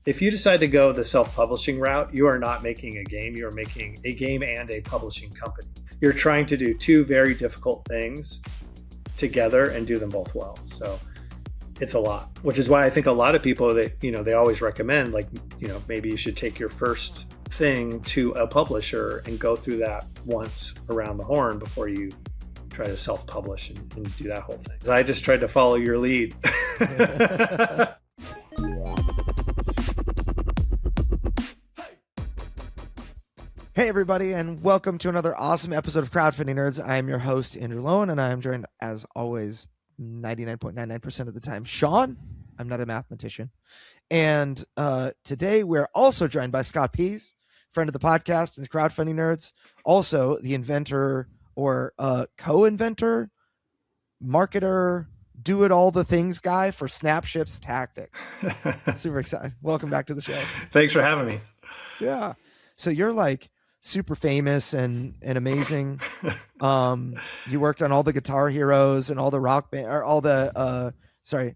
if you decide to go the self-publishing route, you are not making a game. You are making a game and a publishing company. You're trying to do two very difficult things together and do them both well. So it's a lot, which is why I think a lot of people that, they always recommend, like, maybe you should take your first thing to a publisher and go through that once around the horn before you try to self-publish and do that whole thing. I just tried to follow your lead. Hey everybody, and welcome to another awesome episode of Crowdfunding Nerds. I am your host, Andrew Lowen, and I am joined, as always, 99.99% of the time, Sean. I'm not a mathematician. And today we're also joined by Scott Pease, friend of the podcast and Crowdfunding Nerds, also the inventor or co-inventor, marketer, do-it-all-the-things guy for Snapships Tactics. Super excited. Welcome back to the show. Thanks for having me. Yeah. So you're like super famous and amazing. You worked on all the Guitar Heroes and all the rock band, or all the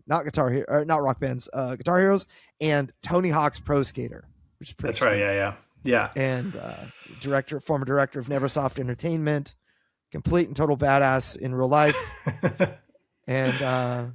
not rock bands, Guitar Heroes and Tony Hawk's Pro Skater, which is pretty. That's right. Yeah. And former director of Neversoft Entertainment, complete and total badass in real life, and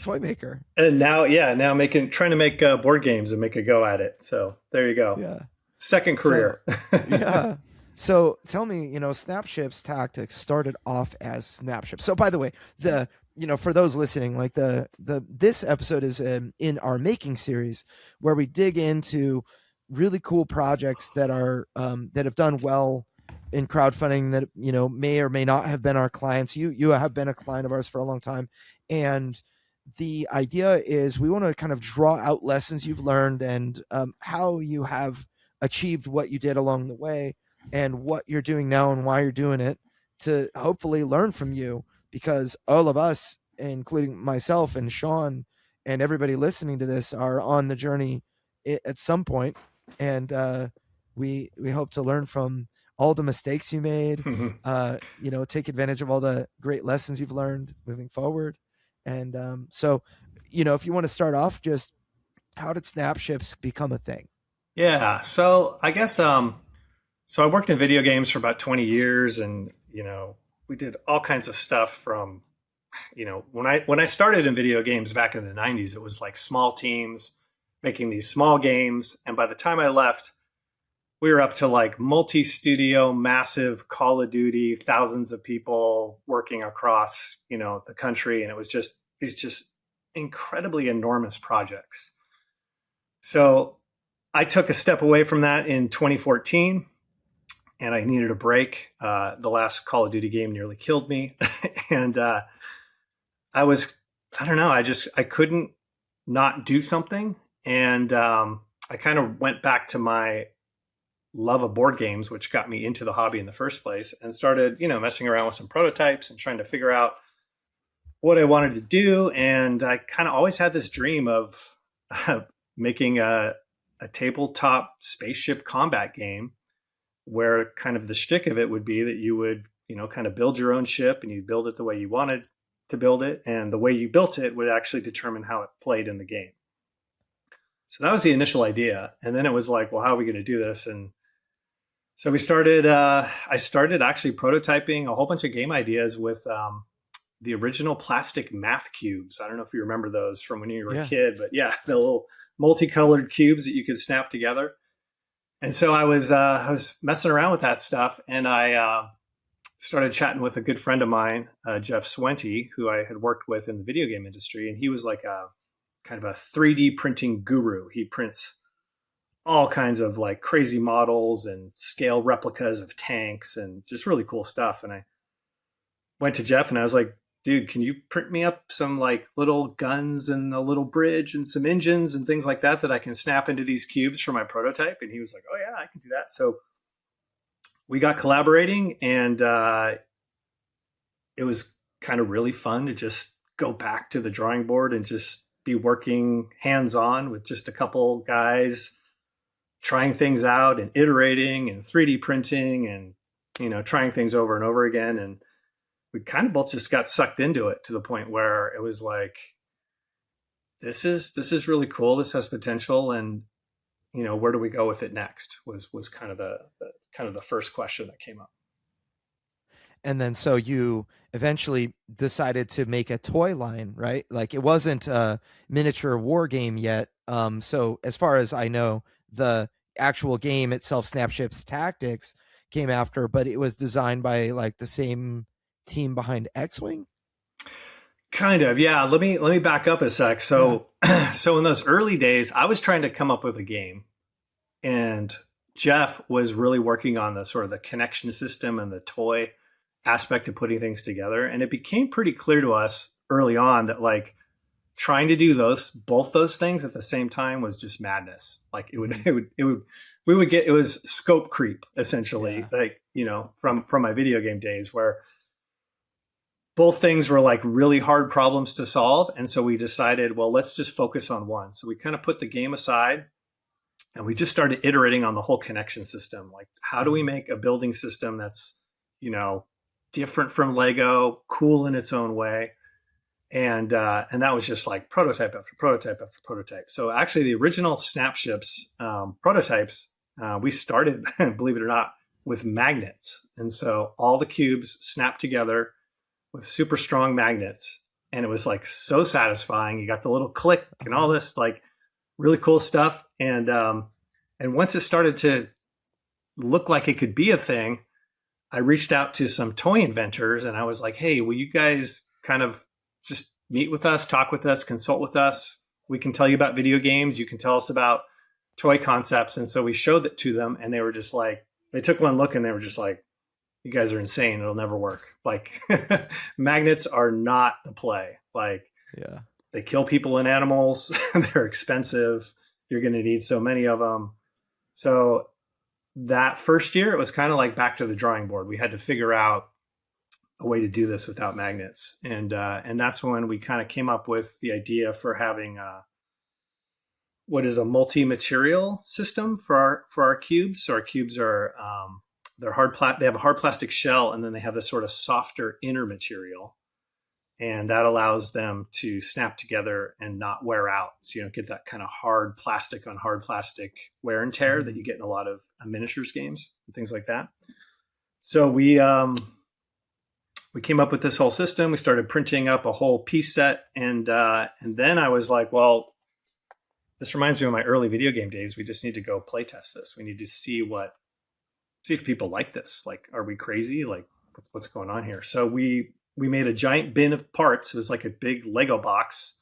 toy maker. And now trying to make board games and make a go at it. So there you go. Yeah. Second career. Yeah. So tell me, Snapships Tactics started off as Snapships. So by the way, for those listening, like this episode is in our making series where we dig into really cool projects that are that have done well in crowdfunding that may or may not have been our clients. You have been a client of ours for a long time, and the idea is we want to kind of draw out lessons you've learned and how you have achieved what you did along the way and what you're doing now and why you're doing it, to hopefully learn from you, because all of us, including myself and Sean and everybody listening to this, are on the journey at some point, and we hope to learn from all the mistakes you made, take advantage of all the great lessons you've learned moving forward. And so if you want to start off, just how did Snapships become a thing? Yeah. So I guess, so I worked in video games for about 20 years, and, we did all kinds of stuff from, when I started in video games back in the 90s, it was like small teams making these small games. And by the time I left, we were up to like multi-studio, massive Call of Duty, thousands of people working across, the country. And it was just these incredibly enormous projects. So I took a step away from that in 2014, and I needed a break. The last Call of Duty game nearly killed me. And I couldn't not do something. And I kind of went back to my love of board games, which got me into the hobby in the first place, and started, messing around with some prototypes and trying to figure out what I wanted to do. And I kind of always had this dream of making a tabletop spaceship combat game where kind of the shtick of it would be that you would, kind of build your own ship, and you build it the way you wanted to build it. And the way you built it would actually determine how it played in the game. So that was the initial idea. And then it was like, well, how are we going to do this? And so I started actually prototyping a whole bunch of game ideas with the original plastic math cubes. I don't know if you remember those from when you were a kid, but yeah, the little multicolored cubes that you could snap together. And so I was messing around with that stuff, and I started chatting with a good friend of mine, Jeff Swenty, who I had worked with in the video game industry. And he was like a kind of a 3D printing guru. He prints all kinds of like crazy models and scale replicas of tanks and just really cool stuff. And I went to Jeff and I was like, dude, can you print me up some like little guns and a little bridge and some engines and things like that I can snap into these cubes for my prototype? And he was like, oh yeah, I can do that. So we got collaborating, and it was kind of really fun to just go back to the drawing board and just be working hands-on with just a couple guys, trying things out and iterating and 3D printing and, trying things over and over again. And we kind of both just got sucked into it to the point where it was like, this is really cool. This has potential, and where do we go with it next? Was kind of the first question that came up. And then so you eventually decided to make a toy line, right? Like it wasn't a miniature war game yet. So as far as I know, the actual game itself, Snapships Tactics, came after, but it was designed by like the same team behind X-Wing. Kind of, yeah. Let me back up a sec. Yeah. So in those early days, I was trying to come up with a game, and Jeff was really working on the sort of the connection system and the toy aspect of putting things together. And it became pretty clear to us early on that like trying to do both those things at the same time was just madness. Like Mm-hmm. we would get, it was scope creep essentially, Yeah. like, from my video game days where both things were like really hard problems to solve. And so we decided, well, let's just focus on one. So we kind of put the game aside and we just started iterating on the whole connection system. Like, how do we Mm-hmm. make a building system that's, you know, different from Lego, cool in its own way? And that was just like prototype after prototype after prototype. So actually, the original Snapships prototypes, we started, believe it or not, with magnets, and so all the cubes snapped together with super strong magnets, and it was like so satisfying. You got the little click and all Uh-huh. this like really cool stuff, and once it started to look like it could be a thing, I reached out to some toy inventors and I was like, hey, will you guys kind of just meet with us, talk with us, consult with us? We can tell you about video games. You can tell us about toy concepts. And so we showed it to them and they were just like, they took one look and they were just like, you guys are insane. It'll never work. Like magnets are not the play. Like Yeah. they kill people and animals. They're expensive. You're going to need so many of them. So that first year, it was kind of like back to the drawing board. We had to figure out a way to do this without magnets, and that's when we kind of came up with the idea for having what is a multi-material system for our cubes. So our cubes are they're they have a hard plastic shell, and then they have this sort of softer inner material, and that allows them to snap together and not wear out. So you don't get that kind of hard plastic on hard plastic wear and tear that Mm-hmm. you get in a lot of miniatures games and things like that. So we came up with this whole system. We started printing up a whole piece set, and then I was like, well, this reminds me of my early video game days. We just need to go play test this. We need to see if people like this. Like, are we crazy? Like, what's going on here? So we made a giant bin of parts. It was like a big Lego box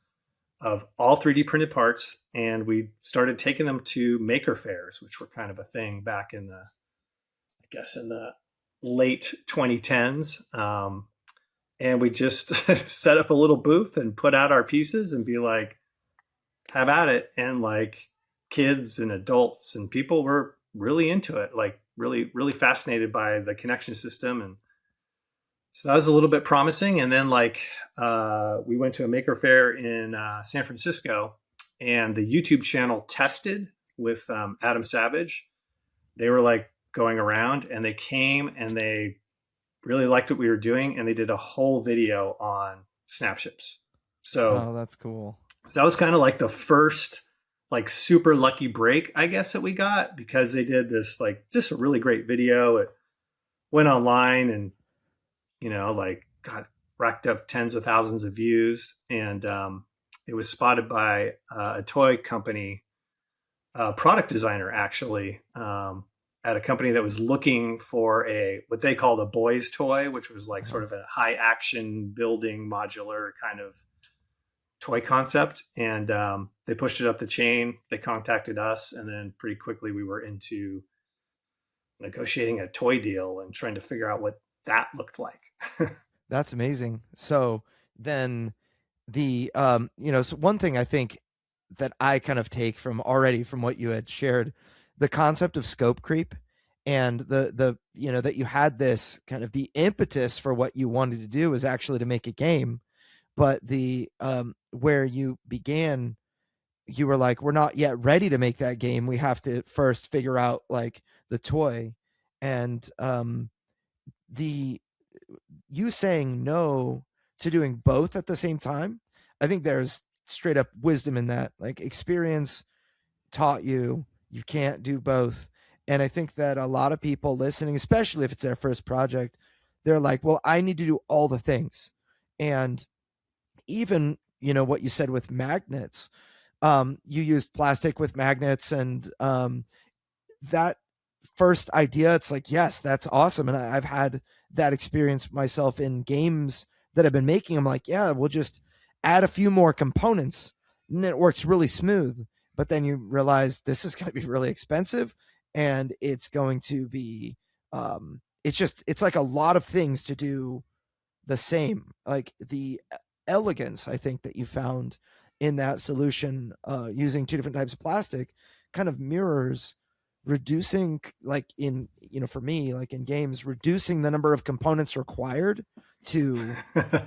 of all 3D printed parts, and we started taking them to maker fairs, which were kind of a thing back in I guess, in the late 2010s. And we just set up a little booth and put out our pieces and be like, have at it. And like kids and adults and people were really into it, like really, really fascinated by the connection system. And so that was a little bit promising. And then we went to a maker fair in San Francisco, and the YouTube channel Tested with Adam Savage. They were like going around, and they came and they really liked what we were doing, and they did a whole video on Snapships. So, Oh, that's cool. so that was kind of like the first like super lucky break, I guess, that we got, because they did this like just a really great video. It went online and like got racked up tens of thousands of views, and it was spotted by a toy company product designer actually, at a company that was looking for a what they called a boys toy, which was like Uh-huh. sort of a high action building modular kind of toy concept. And they pushed it up the chain. They contacted us, and then pretty quickly we were into negotiating a toy deal and trying to figure out what that looked like. That's amazing. So then so one thing I think that I kind of take from already from what you had shared, the concept of scope creep and the that you had this kind of the impetus for what you wanted to do was actually to make a game, but the where you began, you were like, we're not yet ready to make that game. We have to first figure out like the toy. And the you saying no to doing both at the same time, I think there's straight up wisdom in that. Like experience taught you you can't do both. And I think that a lot of people listening, especially if it's their first project, they're like, well, I need to do all the things. And even, what you said with magnets, you used plastic with magnets, and that first idea, it's like, yes, that's awesome. And I've had that experience myself in games that I've been making. I'm like, yeah, we'll just add a few more components and it works really smooth. But then you realize this is going to be really expensive, and it's going to be, it's like a lot of things to do the same. Like the elegance, I think, that you found in that solution, using two different types of plastic, kind of mirrors reducing, like in, for me, like in games, reducing the number of components required to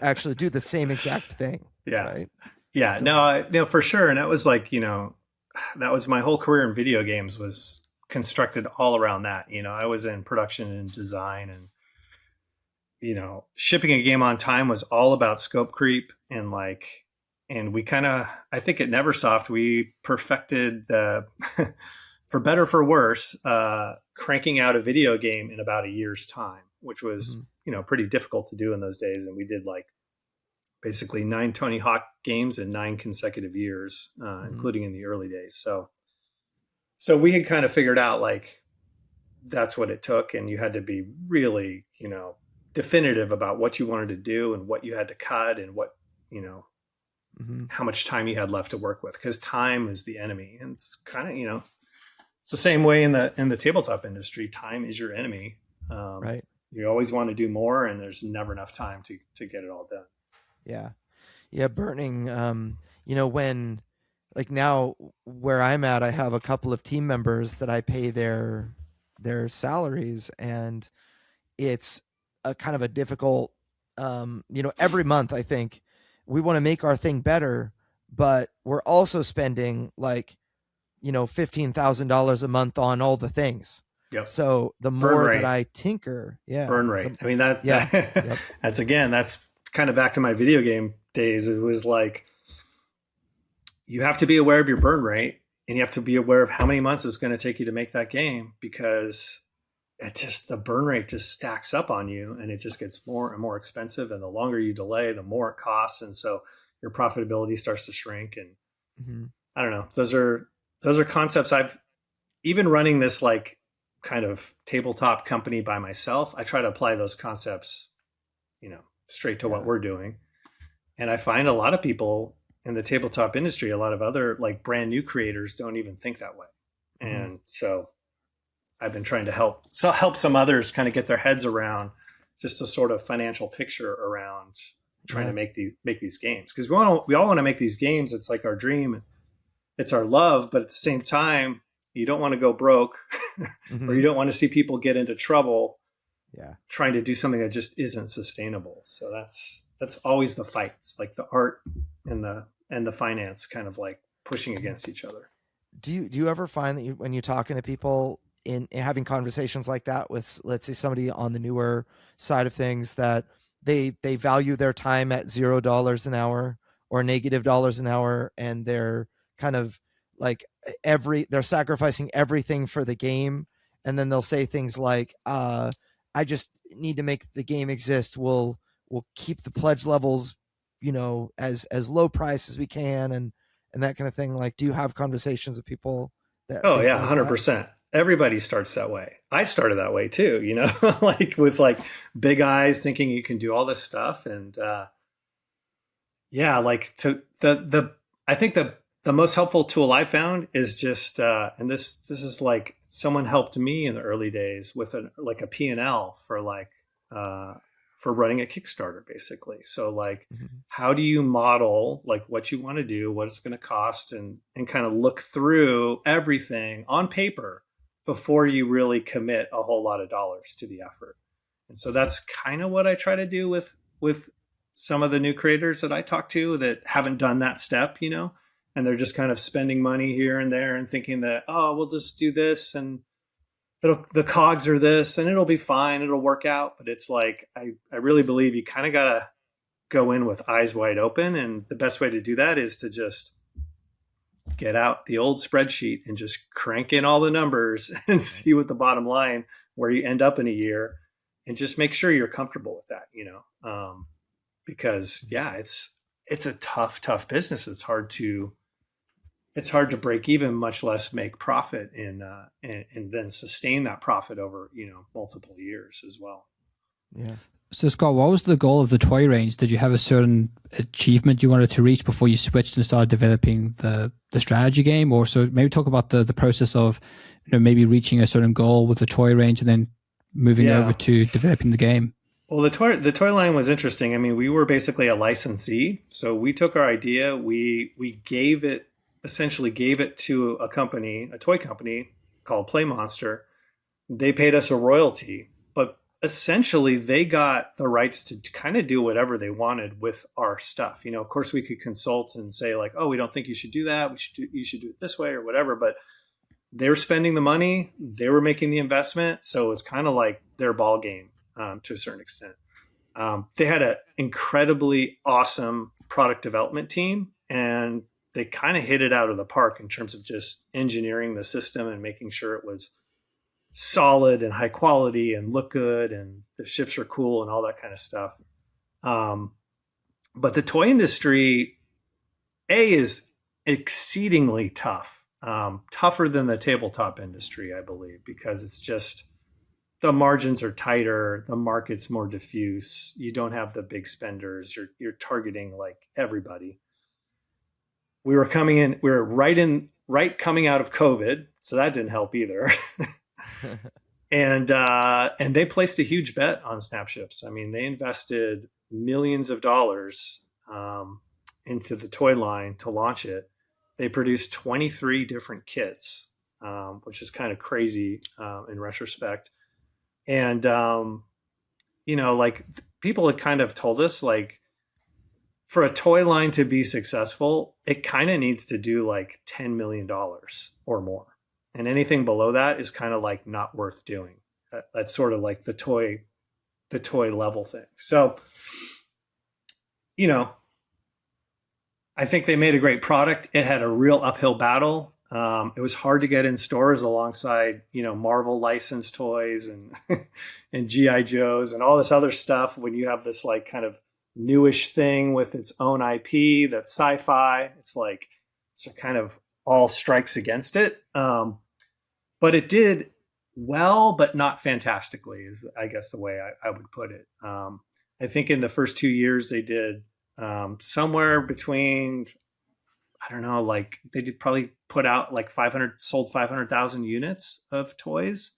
actually do the same exact thing. Yeah. Right. Yeah. So, No, no, for sure. And that was like, that was my whole career in video games was constructed all around that. I was in production and design, and shipping a game on time was all about scope creep, and we kind of, I think at Neversoft, we perfected the, for better, for worse, cranking out a video game in about a year's time, which was, pretty difficult to do in those days. And we did like basically 9 Tony Hawk games in 9 consecutive years, including in the early days. So we had kind of figured out like, that's what it took. And you had to be really, definitive about what you wanted to do and what you had to cut and what, how much time you had left to work with, because time is the enemy. And it's kind of, it's the same way in the tabletop industry. Time is your enemy. right. You always want to do more, and there's never enough time to get it all done. Yeah. Yeah. Burning, when, like now where I'm at, I have a couple of team members that I pay their salaries, and it's a kind of a difficult, every month I think we want to make our thing better, but we're also spending like, $15,000 a month on all the things. Yep. So the more that I tinker, burn rate. I mean, yep. that's kind of back to my video game days. It was like, you have to be aware of your burn rate, and you have to be aware of how many months it's going to take you to make that game, because the burn rate just stacks up on you, and it just gets more and more expensive. And the longer you delay, the more it costs. And so your profitability starts to shrink. And I don't know, those are concepts I've, even running this like kind of tabletop company by myself, I try to apply those concepts, straight to what we're doing. And I find a lot of people in the tabletop industry, a lot of other like brand new creators don't even think that way. And so I've been trying to help some others kind of get their heads around just a sort of financial picture around trying to make these games. Because we all want to make these games. It's like our dream. It's our love. But at the same time, you don't want to go broke or you don't want to see people get into trouble trying to do something that just isn't sustainable. So that's always the fight. It's like the art and the finance kind of like pushing against each other. Do you ever find that when you're talking to people in having conversations like that with, let's say, somebody on the newer side of things, that they value their time at $0 an hour or -$1 an hour, and they're kind of like they're sacrificing everything for the game, and then they'll say things like, I just need to make the game exist. We'll keep the pledge levels, as low price as we can, and that kind of thing. Like, do you have conversations with people that? Oh yeah, 100%. Everybody starts that way. I started that way too, like with like big eyes, thinking you can do all this stuff. And like I think the most helpful tool I found is just, and this is like someone helped me in the early days with a P&L for for running a Kickstarter, basically. So like, how do you model like what you want to do, what it's going to cost, and kind of look through everything on paper before you really commit a whole lot of dollars to the effort. And so that's kind of what I try to do with some of the new creators that I talk to that haven't done that step, and they're just kind of spending money here and there and thinking that, oh, we'll just do this and the cogs are this and it'll be fine. It'll work out. But it's like, I really believe you kind of got to go in with eyes wide open. And the best way to do that is to just get out the old spreadsheet and just crank in all the numbers and see what the bottom line, where you end up in a year, and just make sure you're comfortable with that, because yeah, it's a tough business. It's hard to break even, much less make profit, and then sustain that profit over multiple years as well. Yeah. So Scott, what was the goal of the toy range? Did you have a certain achievement you wanted to reach before you switched and started developing the strategy game? Or so maybe talk about the process of maybe reaching a certain goal with the toy range and then moving over to developing the game. Well, the toy line was interesting. I mean, we were basically a licensee, so we took our idea, we essentially gave it to a toy company called Play Monster. They paid us a royalty, but essentially they got the rights to kind of do whatever they wanted with our stuff. Of course, we could consult and say like, oh, we don't think you should do that. You should do it this way or whatever. But they were spending the money, they were making the investment, so it was kind of like their ball game to a certain extent. They had an incredibly awesome product development team, and they kind of hit it out of the park in terms of just engineering the system and making sure it was solid and high quality and look good and the ships are cool and all that kind of stuff. But the toy industry, is exceedingly tough, tougher than the tabletop industry, I believe, because it's just the margins are tighter, the market's more diffuse, you don't have the big spenders, you're targeting like everybody. We were right coming out of COVID, so that didn't help either. And they placed a huge bet on Snapships. I mean, they invested millions of dollars into the toy line to launch it. They produced 23 different kits, which is kind of crazy in retrospect. And like people had kind of told us, like, for a toy line to be successful, it kind of needs to do like $10 million or more. And anything below that is kind of like not worth doing. That's sort of like the toy level thing. So, I think they made a great product. It had a real uphill battle. It was hard to get in stores alongside, Marvel licensed toys and and GI Joes and all this other stuff. When you have this like kind of newish thing with its own IP that's sci-fi, it's like, so kind of all strikes against it. But it did well, but not fantastically, is I guess the way I would put it. I think in the first 2 years they did somewhere between, I don't know, like they did probably put out like 500,000 units of toys,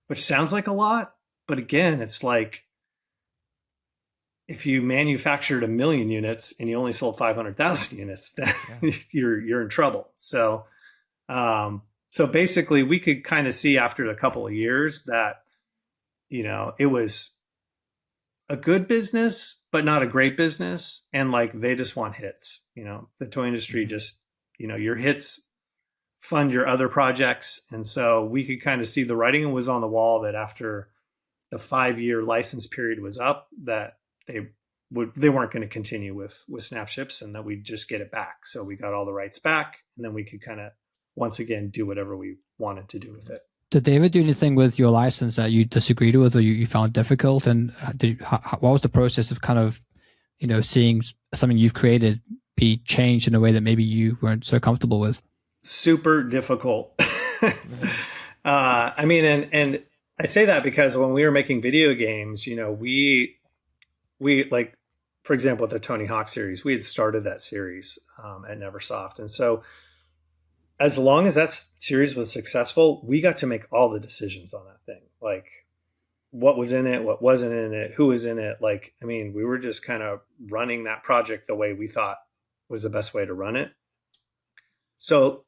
which sounds like a lot. But again, it's like, if you manufactured 1 million units and you only sold 500,000 units, then you're in trouble. So, so basically we could kind of see after a couple of years that, it was a good business, but not a great business. And like, they just want hits, the toy industry just, your hits fund your other projects. And so we could kind of see the writing was on the wall that after the 5-year license period was up, that they weren't going to continue with Snapships, and that we'd just get it back. So we got all the rights back, and then we could kind of once again do whatever we wanted to do with it. Did David do anything with your license that you disagreed with or you found difficult? And what was the process of kind of, seeing something you've created be changed in a way that maybe you weren't so comfortable with? Super difficult. I mean, and I say that because when we were making video games, we like, for example, with the Tony Hawk series, we had started that series at Neversoft. And so as long as that series was successful, we got to make all the decisions on that thing. Like what was in it, what wasn't in it, who was in it. Like, I mean, we were just kind of running that project the way we thought was the best way to run it. So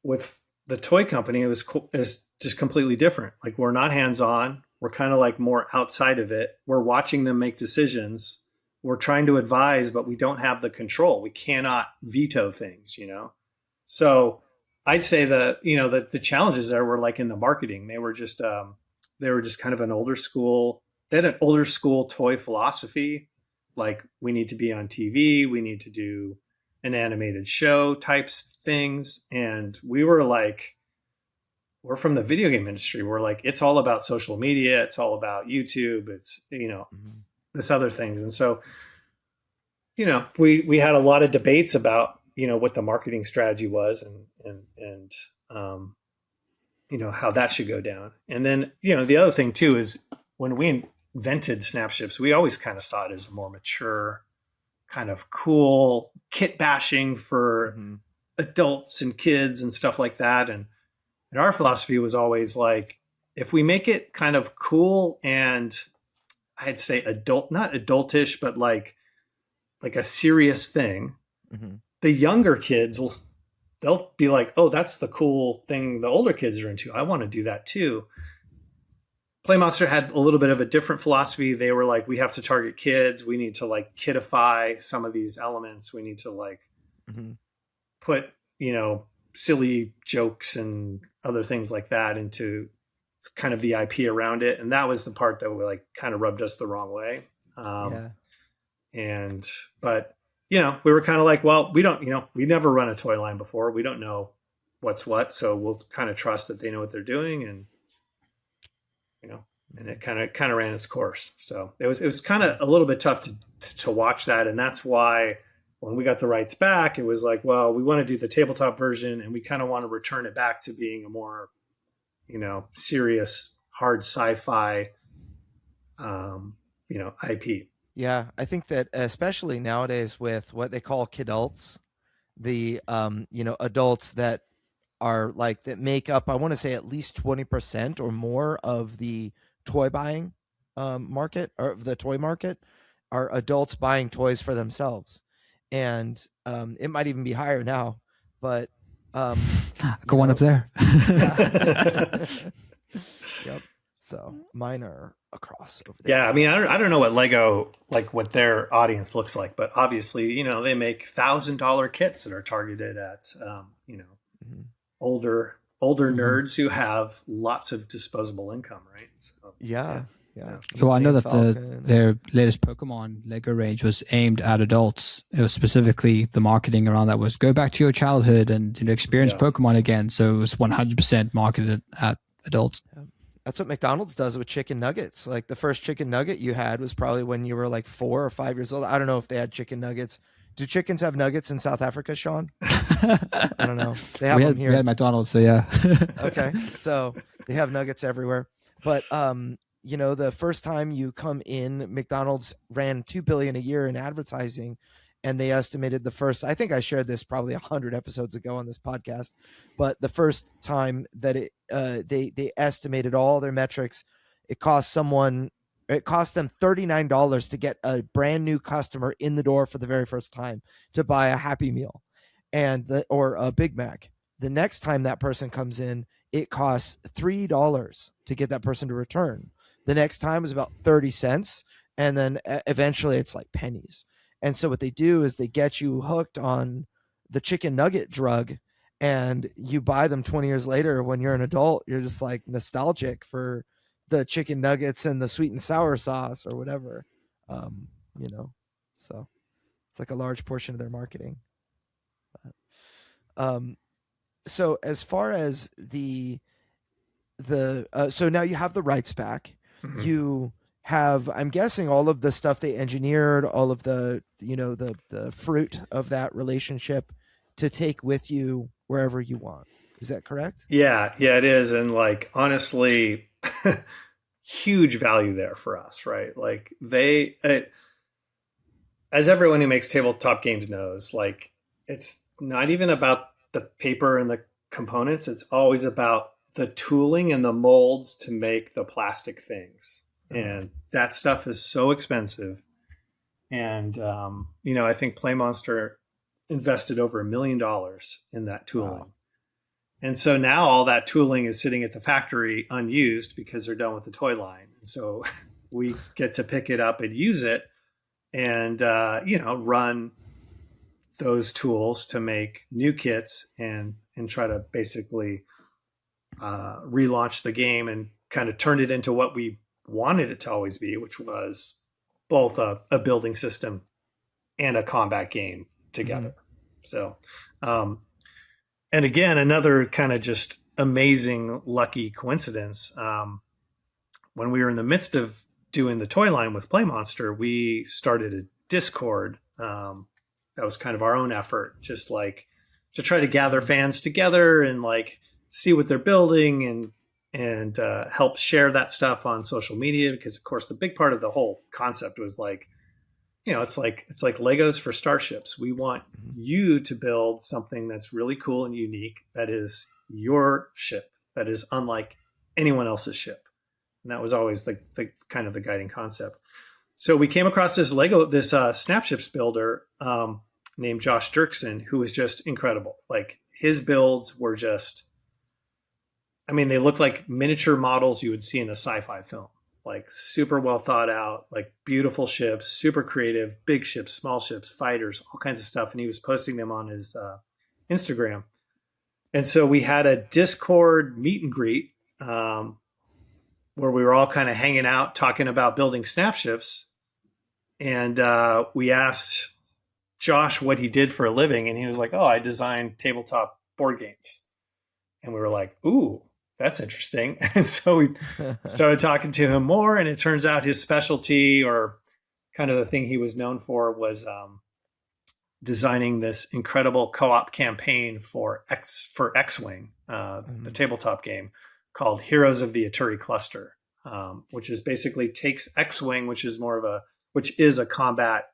with the toy company, it's just completely different. Like, we're not hands-on. We're kind of like more outside of it. We're watching them make decisions. We're trying to advise, but we don't have the control. We cannot veto things, So I'd say that, that the challenges there were like in the marketing. They were just kind of an older school. They had an older school toy philosophy. like we need to be on TV, we need to do an animated show types things. And we were like, we're from the video game industry. We're like, it's all about social media. It's all about YouTube. It's, this other things. And so, we had a lot of debates about, what the marketing strategy was and how that should go down. And then, the other thing too, is when we invented Snapships, we always kind of saw it as a more mature, kind of cool kit bashing for adults and kids and stuff like that. And our philosophy was always like, if we make it kind of cool and I'd say not adultish, but like a serious thing, the younger kids they'll be like, oh, that's the cool thing the older kids are into. I want to do that too. Playmonster had a little bit of a different philosophy. They were like, we have to target kids. We need to like kidify some of these elements. We need to like put, silly jokes and other things like that into kind of the IP around it. And that was the part that like kind of rubbed us the wrong way. But we were kind of like, well, we don't, we never run a toy line before. We don't know what's what. So we'll kind of trust that they know what they're doing. And, and it kind of ran its course. So it was kind of a little bit tough to watch that. And that's why when we got the rights back, it was like, well, we want to do the tabletop version and we kind of want to return it back to being a more, serious, hard sci-fi, IP. Yeah, I think that especially nowadays with what they call kidults, the adults that are like that make up, I want to say at least 20% or more of the toy buying market or the toy market are adults buying toys for themselves, and it might even be higher now, but go on up there. Yep. So mine are across over there. Yeah, I mean, I don't know what Lego, like what their audience looks like, but obviously, they make $1,000 kits that are targeted at, older nerds who have lots of disposable income, right? So, yeah. Well, I know that their latest Pokemon Lego range was aimed at adults. It was specifically the marketing around that was go back to your childhood and experience Pokemon again. So it was 100% marketed at adults. Yeah. That's what McDonald's does with chicken nuggets. Like the first chicken nugget you had was probably when you were like 4 or 5 years old. I don't know if they had chicken nuggets. Do chickens have nuggets in South Africa, Sean? I don't know. They have them here. We had McDonald's, so yeah. Okay, so they have nuggets everywhere. But the first time you come in, McDonald's ran $2 billion a year in advertising, and they estimated the first. I think I shared this probably 100 episodes ago on this podcast, but the first time that they estimated all their metrics, it cost them $39 to get a brand new customer in the door for the very first time to buy a Happy Meal or a Big Mac. The next time that person comes in, it costs $3 to get that person to return. The next time is about 30 cents. And then eventually it's like pennies. And so what they do is they get you hooked on the chicken nugget drug, and you buy them 20 years later when you're an adult. You're just like nostalgic for the chicken nuggets and the sweet and sour sauce or whatever, so it's like a large portion of their marketing. So as far as so now you have the rights back. Mm-hmm. You have, I'm guessing, all of the stuff they engineered, all of the the fruit of that relationship to take with you wherever you want. Is that correct? Yeah, it is. And like, honestly, huge value there for us, right? Like as everyone who makes tabletop games knows, like it's not even about the paper and the components. It's always about the tooling and the molds to make the plastic things. And that stuff is so expensive. And, I think Playmonster invested over $1 million in that tooling. Wow. And so now all that tooling is sitting at the factory unused because they're done with the toy line. And so we get to pick it up and use it and, run those tools to make new kits and try to basically relaunch the game and kind of turn it into what we wanted it to always be, which was both a building system and a combat game together. So, and again, another kind of just amazing, lucky coincidence. When we were in the midst of doing the toy line with Play Monster, we started a Discord. That was kind of our own effort, just like to try to gather fans together and like see what they're building and help share that stuff on social media. Because of course, the big part of the whole concept was like, it's like Legos for starships. We want you to build something that's really cool and unique. That is your ship. That is unlike anyone else's ship. And that was always the kind of the guiding concept. So we came across this Snapships builder named Josh Dirksen, who was just incredible. Like his builds were just, they looked like miniature models you would see in a sci-fi film. Like super well thought out, like beautiful ships, super creative, big ships, small ships, fighters, all kinds of stuff. And he was posting them on his Instagram. And so we had a Discord meet and greet where we were all kind of hanging out, talking about building Snapships. And we asked Josh what he did for a living. And he was like, oh, I design tabletop board games. And we were like, ooh, that's interesting. And so we started talking to him more, and it turns out his specialty, or kind of the thing he was known for, was designing this incredible co-op campaign for X-Wing, the tabletop game called Heroes of the Aturi Cluster, which is basically takes X-Wing, which is a combat,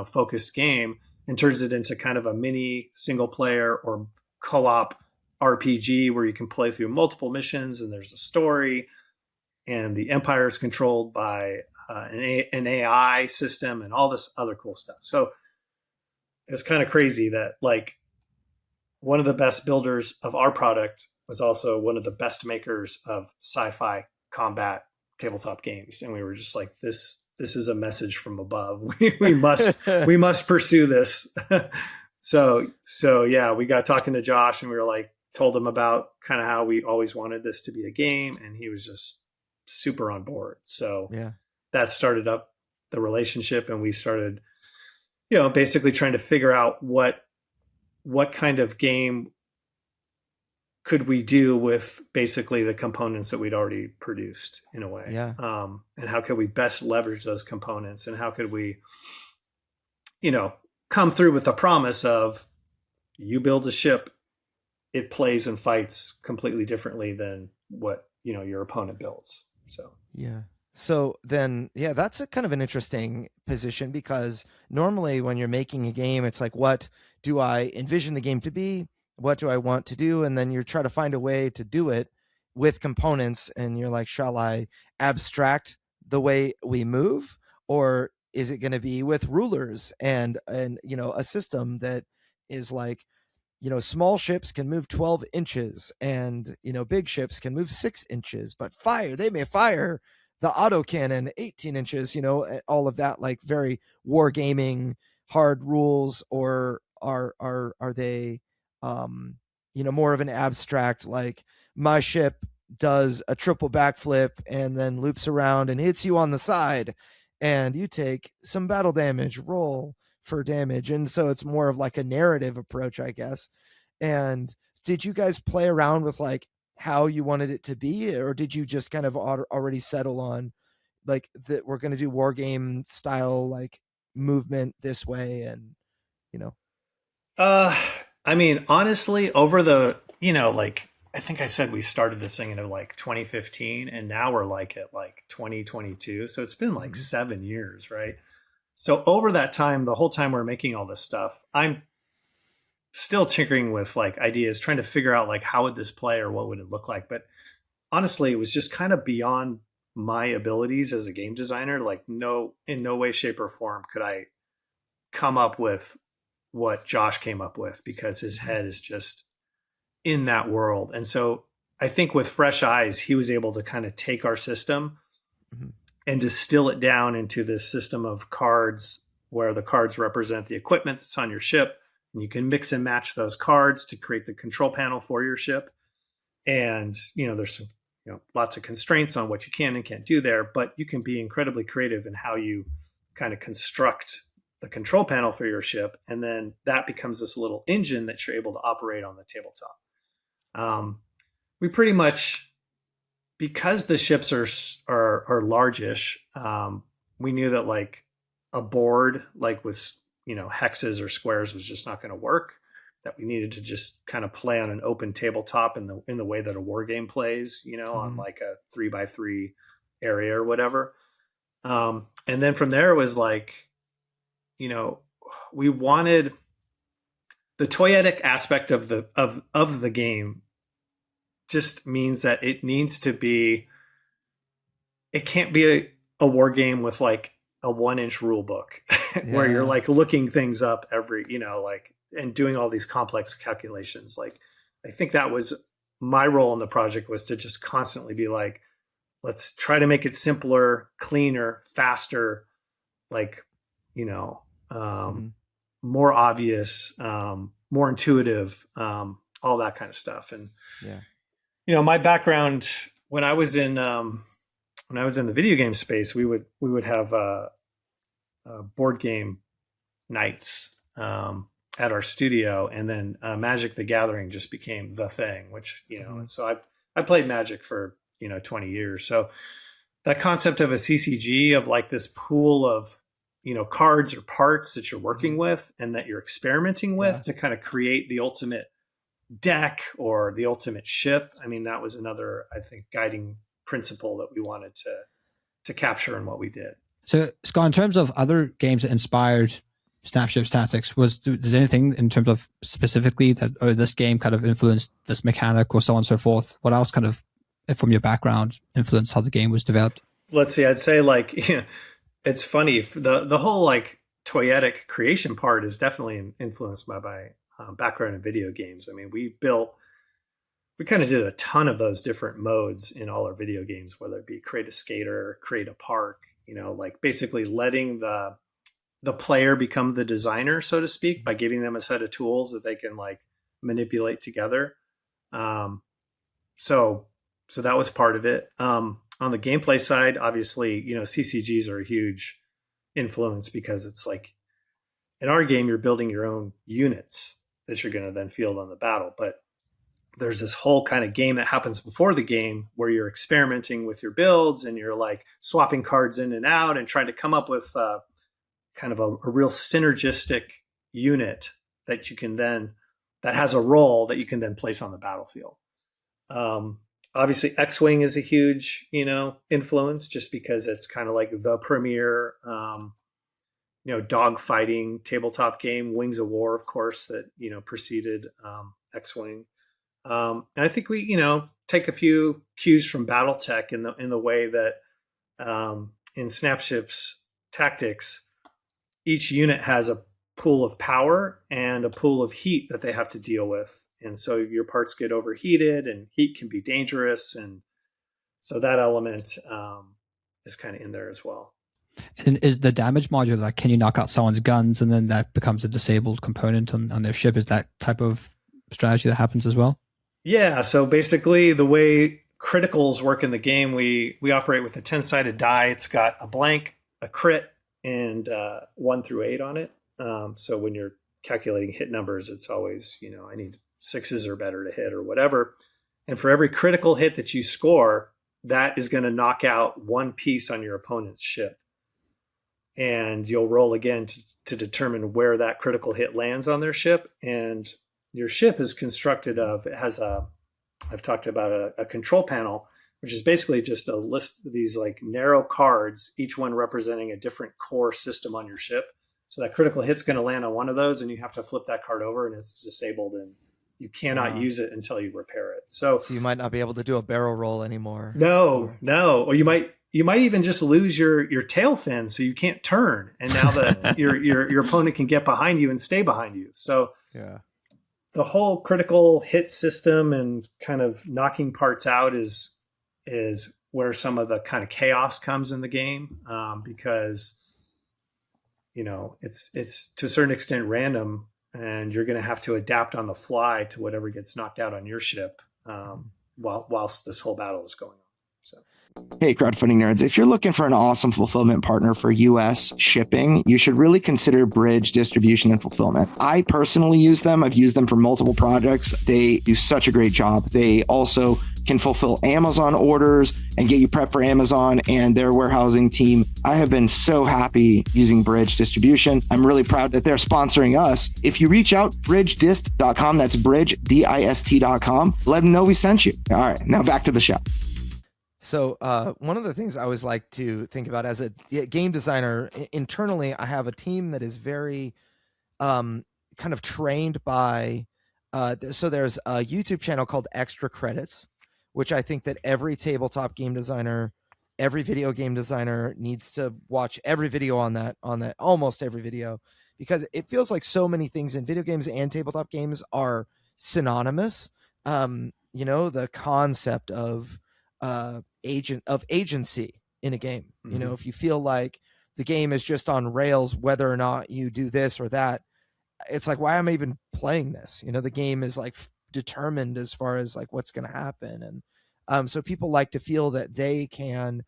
focused game, and turns it into kind of a mini single player or co-op RPG where you can play through multiple missions and there's a story, and the Empire is controlled by an AI system and all this other cool stuff. So it's kind of crazy that like one of the best builders of our product was also one of the best makers of sci-fi combat tabletop games. And we were just like, this is a message from above. we must pursue this. So yeah, we got talking to Josh and we were like, told him about kind of how we always wanted this to be a game, and he was just super on board. So that started up the relationship, and we started, basically trying to figure out what kind of game could we do with basically the components that we'd already produced in a way. And how could we best leverage those components, and how could we, come through with the promise of you build a ship, it plays and fights completely differently than what, your opponent builds. So then, that's a kind of an interesting position, because normally when you're making a game, it's like, what do I envision the game to be? What do I want to do? And then you try to find a way to do it with components, and you're like, shall I abstract the way we move, or is it going to be with rulers and a system that is like, small ships can move 12 inches and, big ships can move 6 inches, but they may fire the autocannon 18 inches, all of that, like very wargaming hard rules, or are they, more of an abstract, like my ship does a triple backflip and then loops around and hits you on the side and you take some battle damage, roll for damage. And so it's more of like a narrative approach, I guess. And did you guys play around with like how you wanted it to be, or did you just kind of already settle on like that we're going to do war game style, like movement this way? And, honestly, over the, like, I think I said we started this thing in like 2015, and now we're like at like 2022. So it's been like 7 years, right? So over that time, the whole time we're making all this stuff, I'm still tinkering with like ideas, trying to figure out like how would this play or what would it look like. But honestly, it was just kind of beyond my abilities as a game designer. Like in no way, shape, or form could I come up with what Josh came up with, because his head is just in that world. And so I think with fresh eyes, he was able to kind of take our system and distill it down into this system of cards, where the cards represent the equipment that's on your ship, and you can mix and match those cards to create the control panel for your ship. And, there's some, lots of constraints on what you can and can't do there, but you can be incredibly creative in how you kind of construct the control panel for your ship, and then that becomes this little engine that you're able to operate on the tabletop. We pretty much, because the ships are largish, we knew that like a board like with hexes or squares was just not going to work. That we needed to just kind of play on an open tabletop in the way that a war game plays, on like a 3x3 area or whatever. And then from there it was like, we wanted the toyetic aspect of the game just means that it can't be a war game with like a 1-inch rule book where you're like looking things up every, and doing all these complex calculations. Like, I think that was my role in the project, was to just constantly be like, let's try to make it simpler, cleaner, faster, like, more obvious, more intuitive, all that kind of stuff. And, my background when I was in the video game space, we would have board game nights at our studio, and then Magic the Gathering just became the thing, which, and so I played Magic for, 20 years. So that concept of a CCG, of like this pool of, cards or parts that you're working with and that you're experimenting with to kind of create the ultimate deck or the ultimate ship. I mean, that was another, I think, guiding principle that we wanted to capture in what we did. So, Scott, in terms of other games that inspired Snapships Tactics, there's anything in terms of specifically that, or this game kind of influenced this mechanic or so on and so forth? What else kind of, from your background, influenced how the game was developed? Let's see, I'd say like, it's funny, the whole like toyetic creation part is definitely influenced by my background in video games. I mean, we kind of did a ton of those different modes in all our video games, whether it be create a skater, create a park, like basically letting the player become the designer, so to speak, by giving them a set of tools that they can like manipulate together. So that was part of it. On the gameplay side, obviously, CCGs are a huge influence, because it's like, in our game, you're building your own units that you're going to then field on the battle. But there's this whole kind of game that happens before the game where you're experimenting with your builds, and you're like swapping cards in and out and trying to come up with kind of a real synergistic unit that you can then, that has a role that you can then place on the battlefield. Obviously X-Wing is a huge, influence, just because it's kind of like the premier, dogfighting tabletop game. Wings of War, of course, that, preceded X-Wing. And I think we, take a few cues from BattleTech in the way that in Snapships Tactics, each unit has a pool of power and a pool of heat that they have to deal with. And so your parts get overheated, and heat can be dangerous. And so that element is kind of in there as well. And is the damage module, like, can you knock out someone's guns and then that becomes a disabled component on their ship? Is that type of strategy that happens as well? Yeah. So basically the way criticals work in the game, we operate with a 10-sided die. It's got a blank, a crit, and 1 through 8 on it. So when you're calculating hit numbers, it's always, I need 6s or better to hit or whatever. And for every critical hit that you score, that is going to knock out 1 piece on your opponent's ship. And you'll roll again to determine where that critical hit lands on their ship. And your ship is constructed of, it has I've talked about a control panel, which is basically just a list of these like narrow cards, each one representing a different core system on your ship. So that critical hit's going to land on one of those, and you have to flip that card over, and it's disabled, and you cannot use it until you repair it. So you might not be able to do a barrel roll anymore. No. Or you might even just lose your tail fin, so you can't turn. And now that your opponent can get behind you and stay behind you. So the whole critical hit system and kind of knocking parts out is where some of the kind of chaos comes in the game, because it's to a certain extent random, and you're going to have to adapt on the fly to whatever gets knocked out on your ship whilst this whole battle is going on. So. Hey, crowdfunding nerds, if you're looking for an awesome fulfillment partner for US shipping, you should really consider Bridge Distribution and Fulfillment. I personally use them. I've used them for multiple projects. They do such a great job. They also can fulfill Amazon orders and get you prepped for Amazon and their warehousing team. I have been so happy using Bridge Distribution. I'm really proud that they're sponsoring us. If you reach out, bridgedist.com, that's bridgedist.com, let them know we sent you. All right, now back to the show. So one of the things I always like to think about as a game designer, internally, I have a team that is very kind of trained by, so there's a YouTube channel called Extra Credits, which I think that every tabletop game designer, every video game designer needs to watch every video on that, almost every video, because it feels like so many things in video games and tabletop games are synonymous. The concept of agency in a game. Mm-hmm. If you feel like the game is just on rails, whether or not you do this or that, it's like, why am I even playing this? The game is like determined as far as like what's going to happen. And so people like to feel that they can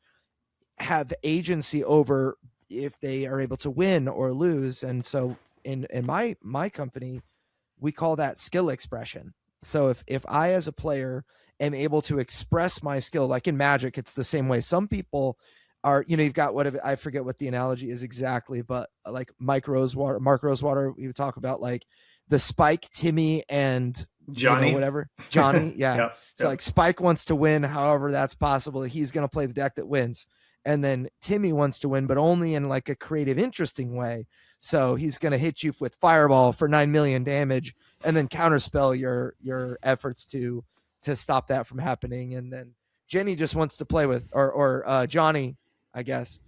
have agency over if they are able to win or lose. And so in my company, we call that skill expression. So if I, as a player, am able to express my skill, like in Magic, it's the same way. Some people are, you've got I forget what the analogy is exactly, but like Mark Rosewater, we would talk about like the Spike, Timmy, and Johnny, whatever. Johnny. Yeah. Yep. So like Spike wants to win, however that's possible. He's going to play the deck that wins. And then Timmy wants to win, but only in like a creative, interesting way. So he's going to hit you with Fireball for 9 million damage and then counterspell your efforts to stop that from happening. And then Jenny just wants to play with, or Johnny, I guess,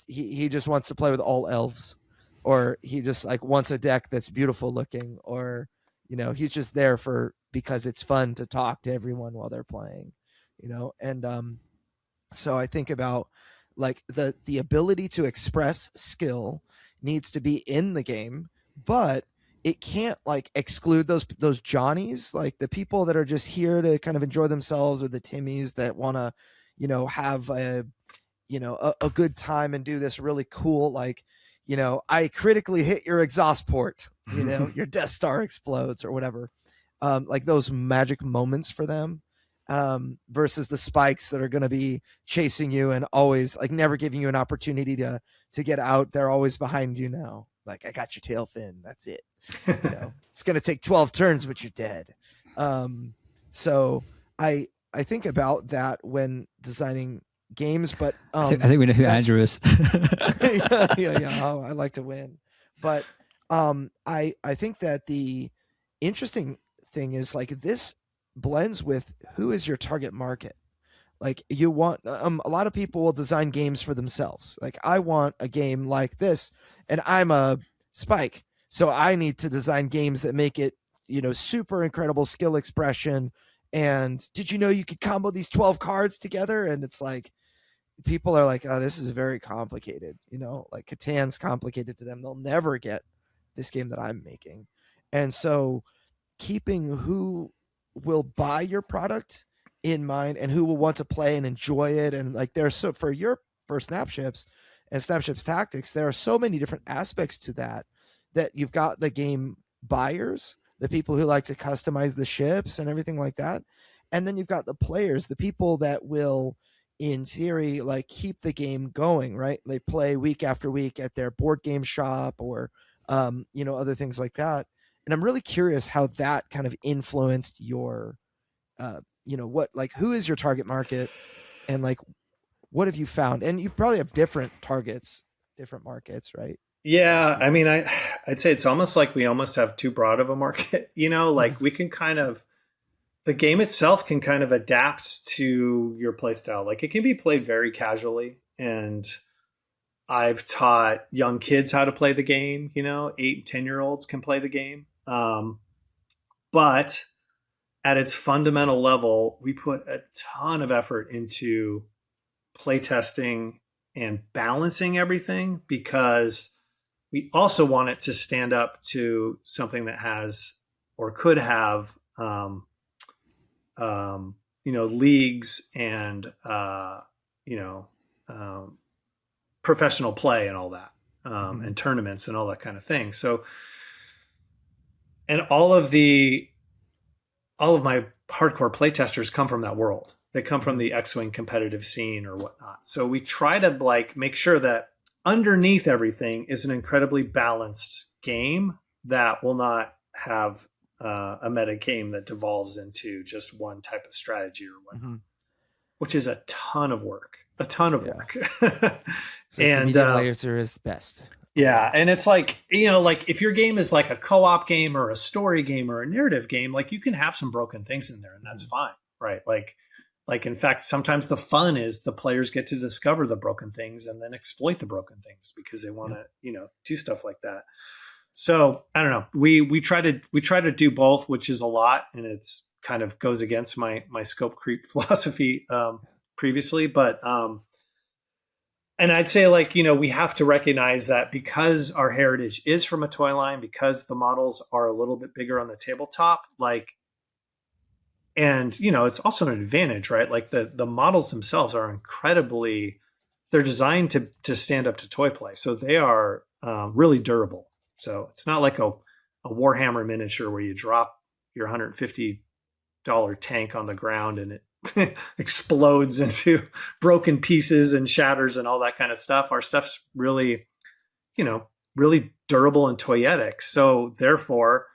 he just wants to play with all elves, or he just like wants a deck that's beautiful looking, or, he's just there because it's fun to talk to everyone while they're playing, and so I think about like the ability to express skill needs to be in the game, but it can't like exclude those Johnnies, like the people that are just here to kind of enjoy themselves, or the Timmies that want to, have a good time and do this really cool, like, I critically hit your exhaust port, your Death Star explodes or whatever. Like those magic moments for them, versus the Spikes that are going to be chasing you and always like never giving you an opportunity to get out. They're always behind you now. Like, I got your tail fin. That's it. It's going to take 12 turns, but you're dead. So I think about that when designing games, but I think we know who Andrew is. yeah. Oh, I like to win, but I think that the interesting thing is like this blends with who is your target market. Like you want a lot of people will design games for themselves. Like, I want a game like this, and I'm a Spike, so I need to design games that make it, super incredible skill expression. And did you know you could combo these 12 cards together? And it's like, people are like, oh, this is very complicated. Like Catan's complicated to them. They'll never get this game that I'm making. And so keeping who will buy your product in mind and who will want to play and enjoy it. And like, there's for Snapships and Snapships Tactics, there are so many different aspects to that you've got the game buyers, the people who like to customize the ships and everything like that. And then you've got the players, the people that will, in theory, like keep the game going, right? They play week after week at their board game shop or, other things like that. And I'm really curious how that kind of influenced your, who is your target market, and like, what have you found? And you probably have different targets, different markets, right? Yeah. I mean, I'd say it's almost like we almost have too broad of a market, like we can kind of, the game itself can kind of adapt to your play style. Like, it can be played very casually, and I've taught young kids how to play the game, 8 and 10-year-olds can play the game. But at its fundamental level, we put a ton of effort into playtesting and balancing everything, because we also want it to stand up to something that has or could have leagues and professional play and all that, and tournaments and all that kind of thing. So, and all of my hardcore playtesters come from that world. They come from the X-Wing competitive scene or whatnot. So we try to make sure that underneath everything is an incredibly balanced game that will not have a meta game that devolves into just one type of strategy or whatnot, which is a ton of work. So And the medium laser is best. Yeah. And it's like, if your game is like a co-op game or a story game or a narrative game, like you can have some broken things in there and that's fine. Right. Like in fact, sometimes the fun is the players get to discover the broken things and then exploit the broken things because they want to, do stuff like that. So I don't know. We try to do both, which is a lot. And it's kind of goes against my scope creep philosophy previously. But and I'd say we have to recognize that because our heritage is from a toy line, because the models are a little bit bigger on the tabletop, and it's also an advantage, right? Like the models themselves are they're designed to stand up to toy play. So they are really durable. So it's not like a Warhammer miniature where you drop your $150 tank on the ground and it explodes into broken pieces and shatters and all that kind of stuff. Our stuff's really, really durable and toyetic. So therefore,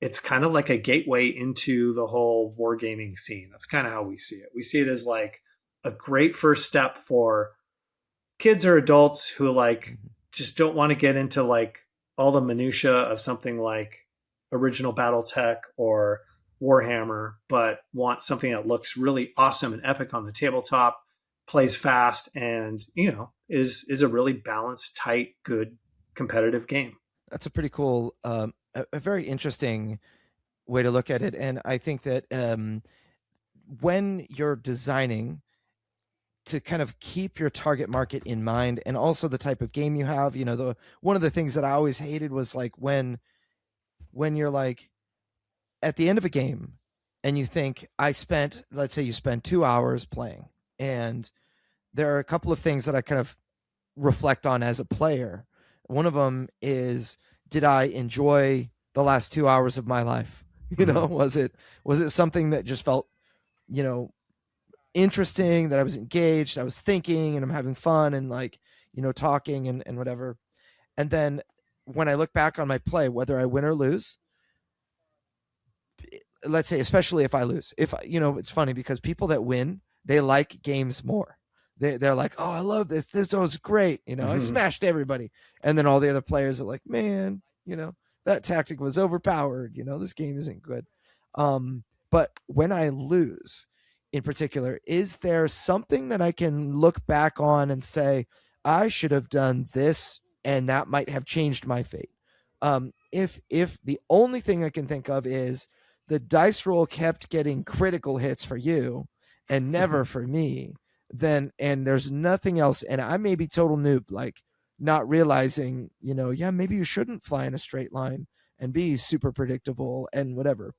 it's kind of like a gateway into the whole wargaming scene. That's kind of how we see it. We see it as like a great first step for kids or adults who just don't want to get into all the minutia of something like original BattleTech or Warhammer, but want something that looks really awesome and epic on the tabletop, plays fast, and is a really balanced, tight, good, competitive game. That's a pretty cool, a very interesting way to look at it. And I think that when you're designing to kind of keep your target market in mind, and also the type of game you have, one of the things that I always hated was when you're at the end of a game and you think let's say you spent 2 hours playing, and there are a couple of things that I kind of reflect on as a player. One of them is, did I enjoy the last 2 hours of my life? Was it something that just felt, interesting, that I was engaged, I was thinking and I'm having fun and talking and whatever. And then when I look back on my play, whether I win or lose, let's say, especially if I lose, it's funny because people that win, they like games more. They're like, oh, I love this. This was great. I smashed everybody. And then all the other players are like, man, that tactic was overpowered. This game isn't good. But when I lose in particular, is there something that I can look back on and say, I should have done this and that might have changed my fate? If the only thing I can think of is the dice roll kept getting critical hits for you and never for me, then, and there's nothing else, and I may be total noob, not realizing, maybe you shouldn't fly in a straight line and be super predictable and whatever.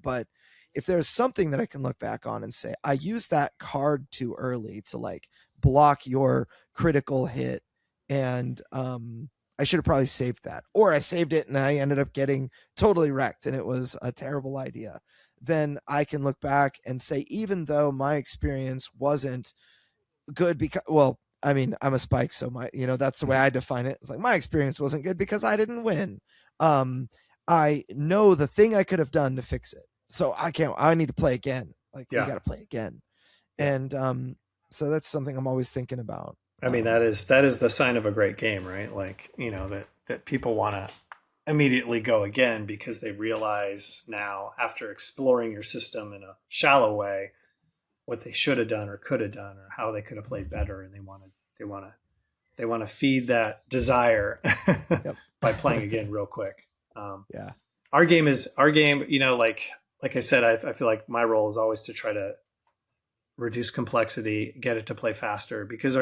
But if there's something that I can look back on and say, I used that card too early to block your critical hit, and I should have probably saved that, or I saved it and I ended up getting totally wrecked and it was a terrible idea, then I can look back and say, even though my experience wasn't good because, I'm a Spike, so that's the way I define it. It's like, my experience wasn't good because I didn't win. I know the thing I could have done to fix it. So I need to play again. We got to play again. And so that's something I'm always thinking about. I mean, that is the sign of a great game, right? That people want to immediately go again because they realize now, after exploring your system in a shallow way, what they should have done or could have done or how they could have played better, and they want to feed that desire by playing again real quick. Our game, like I said, I feel like my role is always to try to reduce complexity, get it to play faster, because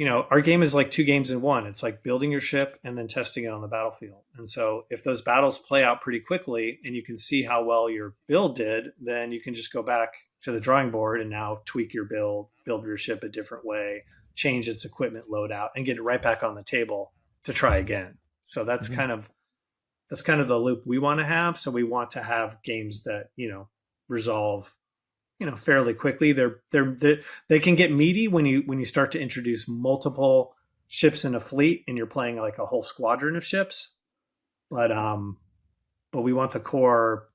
our game is like two games in one. It's like building your ship and then testing it on the battlefield. And so if those battles play out pretty quickly and you can see how well your build did, then you can just go back to the drawing board and now tweak your build your ship a different way, change its equipment loadout, and get it right back on the table to try again. So that's kind of the loop we want to have. So we want to have games that, resolve fairly quickly. They can get meaty when you start to introduce multiple ships in a fleet and you're playing like a whole squadron of ships. But we want the core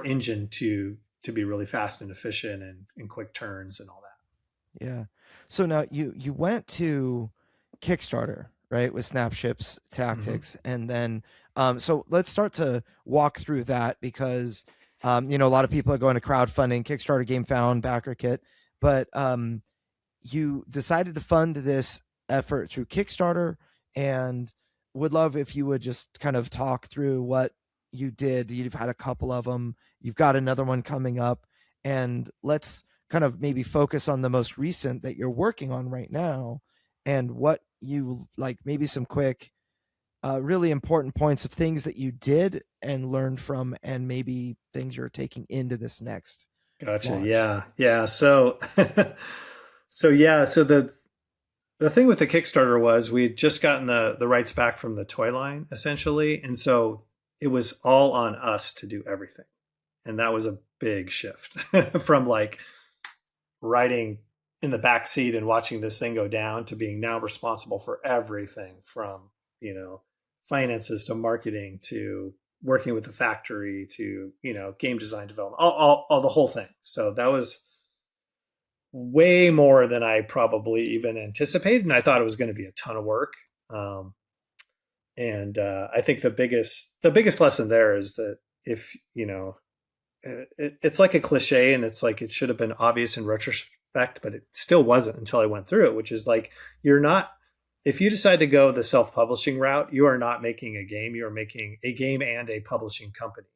engine to be really fast and efficient and quick turns and all that. Yeah. So now you went to Kickstarter, right, with Snapships Tactics, and then so let's start to walk through that, because a lot of people are going to crowdfunding, Kickstarter, Game Found, Backer Kit, but you decided to fund this effort through Kickstarter, and would love if you would just kind of talk through what you did. You've had a couple of them, you've got another one coming up, and let's kind of maybe focus on the most recent that you're working on right now, and what you like, maybe some quick really important points of things that you did and learned from, and maybe things you're taking into this next Gotcha. launch. Yeah. So the thing with the Kickstarter was we had just gotten the rights back from the toy line, essentially, and so it was all on us to do everything, and that was a big shift from like riding in the back seat and watching this thing go down to being now responsible for everything from finances to marketing to working with the factory to game design development, all the whole thing. So that was way more than I probably even anticipated, and I thought it was going to be a ton of work. And I think the biggest lesson there is that if it's like a cliche, and it's like it should have been obvious in retrospect, but it still wasn't until I went through it, which is like, if you decide to go the self-publishing route, you are not making a game, you are making a game and a publishing company.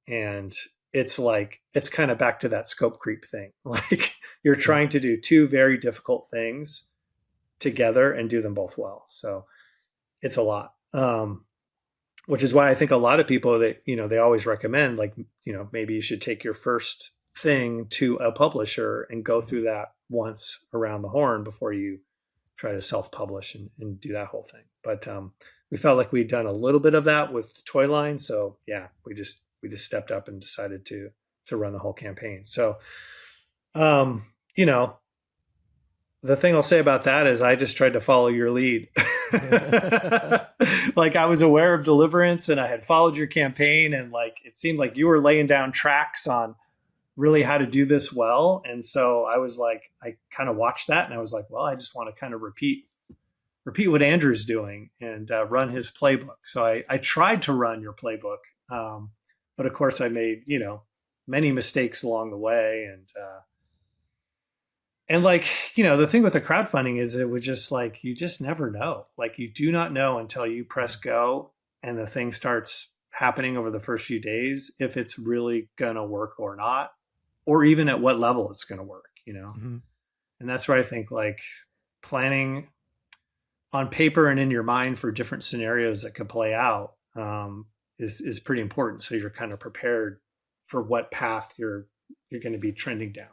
And it's kind of back to that scope creep thing. Like, you're trying to do two very difficult things together and do them both well. So it's a lot. Which is why I think a lot of people that, they always recommend, like, maybe you should take your first thing to a publisher and go through that once around the horn before you try to self-publish and do that whole thing. But we felt like we'd done a little bit of that with the toy line. So yeah, we just stepped up and decided to run the whole campaign. So, the thing I'll say about that is I just tried to follow your lead. Like, I was aware of Deliverance and I had followed your campaign, and like, it seemed like you were laying down tracks on really how to do this well. And so I was like, I kind of watched that and I was like, well, I just want to kind of repeat what Andrew's doing and run his playbook. So I tried to run your playbook. But of course I made, many mistakes along the way. And like, the thing with the crowdfunding is it would just like, you just never know. Like, you do not know until you press go and the thing starts happening over the first few days, if it's really going to work or not, or even at what level it's going to work, And that's where I think like planning on paper and in your mind for different scenarios that could play out is pretty important. So you're kind of prepared for what path you're going to be trending down.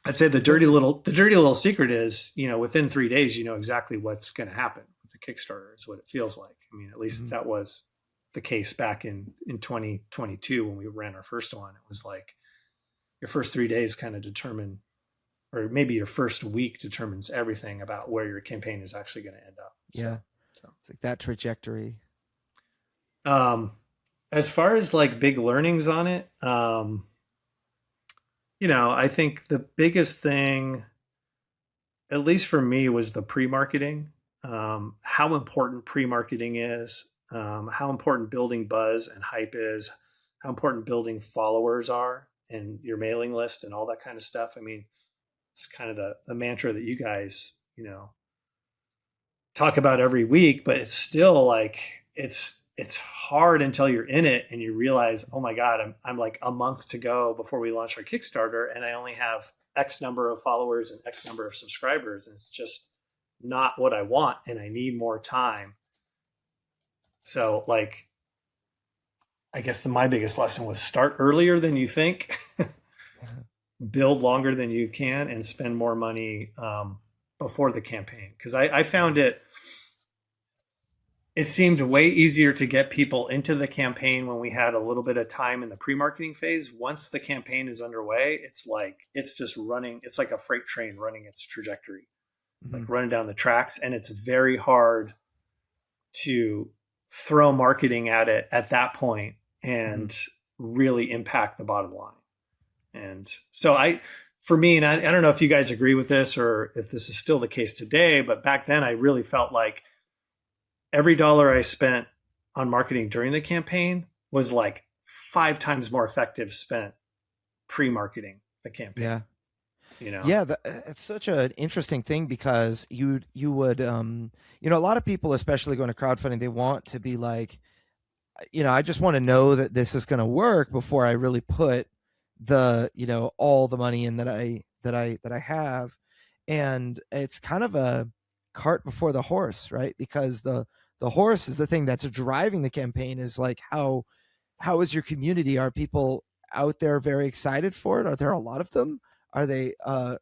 I'd say the dirty little secret is, within 3 days, exactly what's going to happen with the Kickstarter is what it feels like. I mean, at least that was the case back in 2022 when we ran our first one. It was like your first 3 days kind of determine, or maybe your first week determines everything about where your campaign is actually going to end up. Yeah. So it's like that trajectory. As far as like big learnings on it, I think the biggest thing, at least for me, was the pre-marketing. How important pre-marketing is, how important building buzz and hype is, how important building followers are and your mailing list and all that kind of stuff. I mean, it's kind of the mantra that you guys, talk about every week, but it's still like, it's hard until you're in it and you realize, oh my God, I'm like a month to go before we launch our Kickstarter, and I only have X number of followers and X number of subscribers, and it's just not what I want, and I need more time. So like, I guess my biggest lesson was start earlier than you think, build longer than you can, and spend more money before the campaign. Because I found it seemed way easier to get people into the campaign when we had a little bit of time in the pre-marketing phase. Once the campaign is underway, it's just running. It's like a freight train running its trajectory, like running down the tracks. And it's very hard to throw marketing at it at that point and really impact the bottom line. And so for me, and I don't know if you guys agree with this or if this is still the case today, but back then I really felt like every dollar I spent on marketing during the campaign was like 5 times more effective spent pre-marketing the campaign. Yeah. Yeah, it's such an interesting thing because you would, a lot of people, especially going to crowdfunding, they want to be like, I just want to know that this is going to work before I really put the, all the money in that I have. And it's kind of a cart before the horse, right? Because the horse is the thing that's driving the campaign, is like, how is your community? Are people out there very excited for it? Are there a lot of them? Are they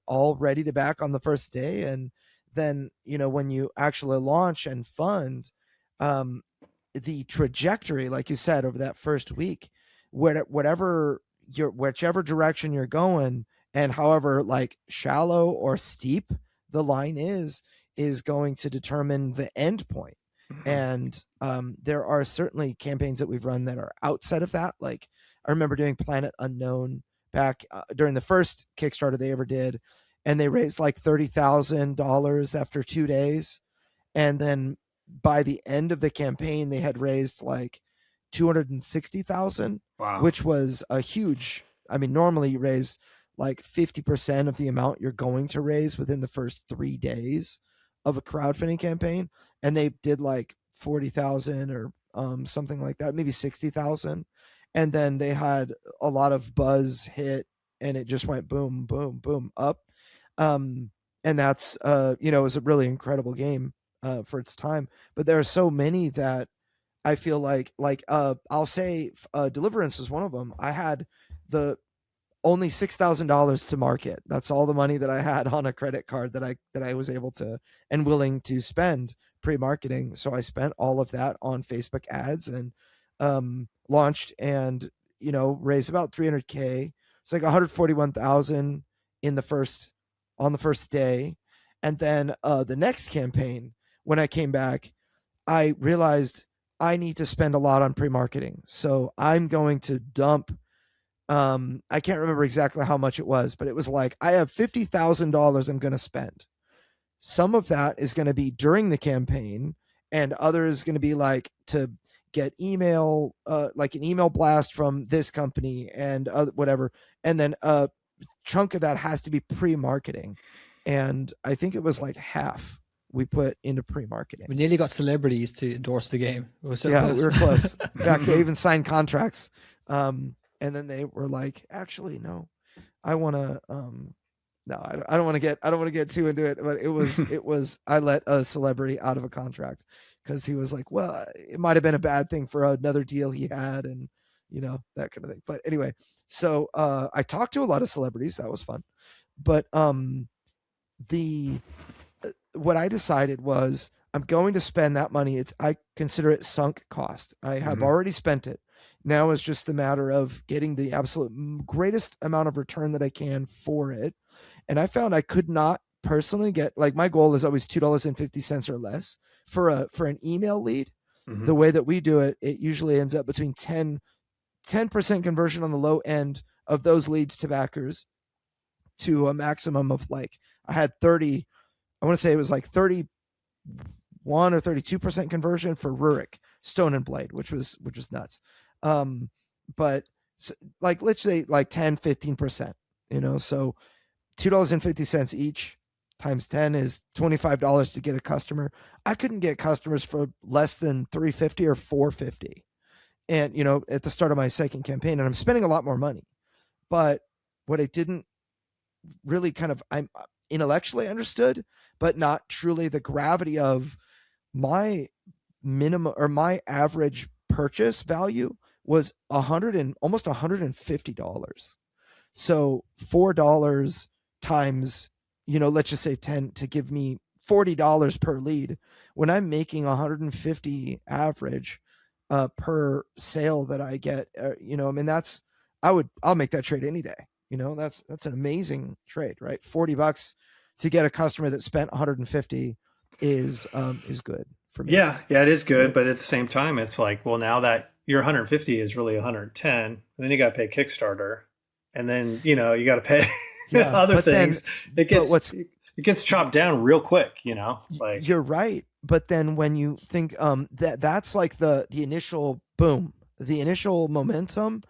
all ready to back on the first day? And then, when you actually launch and fund, the trajectory, like you said, over that first week, whichever direction you're going, and however like shallow or steep the line is going to determine the end point. And there are certainly campaigns that we've run that are outside of that. Like I remember doing Planet Unknown back during the first Kickstarter they ever did, and they raised like $30,000 after 2 days. And then by the end of the campaign, they had raised like 260,000, wow, which was a huge, normally you raise like 50% of the amount you're going to raise within the first 3 days of a crowdfunding campaign. And they did like 40,000 or something like that, maybe 60,000. And then they had a lot of buzz hit, and it just went boom, boom, boom up. And that's, it was a really incredible game for its time. But there are so many that I feel like I'll say Deliverance is one of them. I had only $6,000 to market. That's all the money that I had on a credit card that I was able to and willing to spend pre-marketing. So I spent all of that on Facebook ads and launched and raised about 300K. It's like 141,000 on the first day. And then the next campaign, when I came back, I realized I need to spend a lot on pre-marketing. So I'm going to dump, I can't remember exactly how much it was, but it was like, I have $50,000 I'm going to spend. Some of that is going to be during the campaign, and others is going to be like to get email, like an email blast from this company and whatever. And then a chunk of that has to be pre-marketing. And I think it was like half we put into pre-marketing. We nearly got celebrities to endorse the game. We were close. In fact, they even signed contracts. And then they were like, actually, no, I want to, no, I don't want to get too into it, but it was, I let a celebrity out of a contract because he was like, well, it might've been a bad thing for another deal he had, and that kind of thing. But anyway, so, I talked to a lot of celebrities. That was fun. But, what I decided was I'm going to spend that money. I consider it sunk cost. I have already spent it. Now it's just the matter of getting the absolute greatest amount of return that I can for it. And I found I could not personally get, like, my goal is always $2.50 or less for an email lead. The way that we do it, it usually ends up between 10% conversion on the low end of those leads to backers to a maximum of like, I had 30, I want to say it was like 31 or 32% conversion for Rurik, Stone and Blade, which was nuts. But like, let's say like 10, 15%, so $2.50 each times 10 is $25 to get a customer. I couldn't get customers for less than $350 or $450. And, at the start of my second campaign, and I'm spending a lot more money, but what I didn't really kind of I'm intellectually understood, but not truly the gravity of my minimum or my average purchase value was almost $150. So $4 times, let's just say 10 to give me $40 per lead. When I'm making 150 average per sale that I get, I mean, I'll make that trade any day. That's an amazing trade, right? $40 to get a customer that spent 150 is good for me. Yeah, it is good, but at the same time, it's like, well, now that your 150 is really 110, and then you got to pay Kickstarter, and then you got to pay other things. It gets chopped down real quick, Like you're right, but then when you think that's like the initial boom, the initial momentum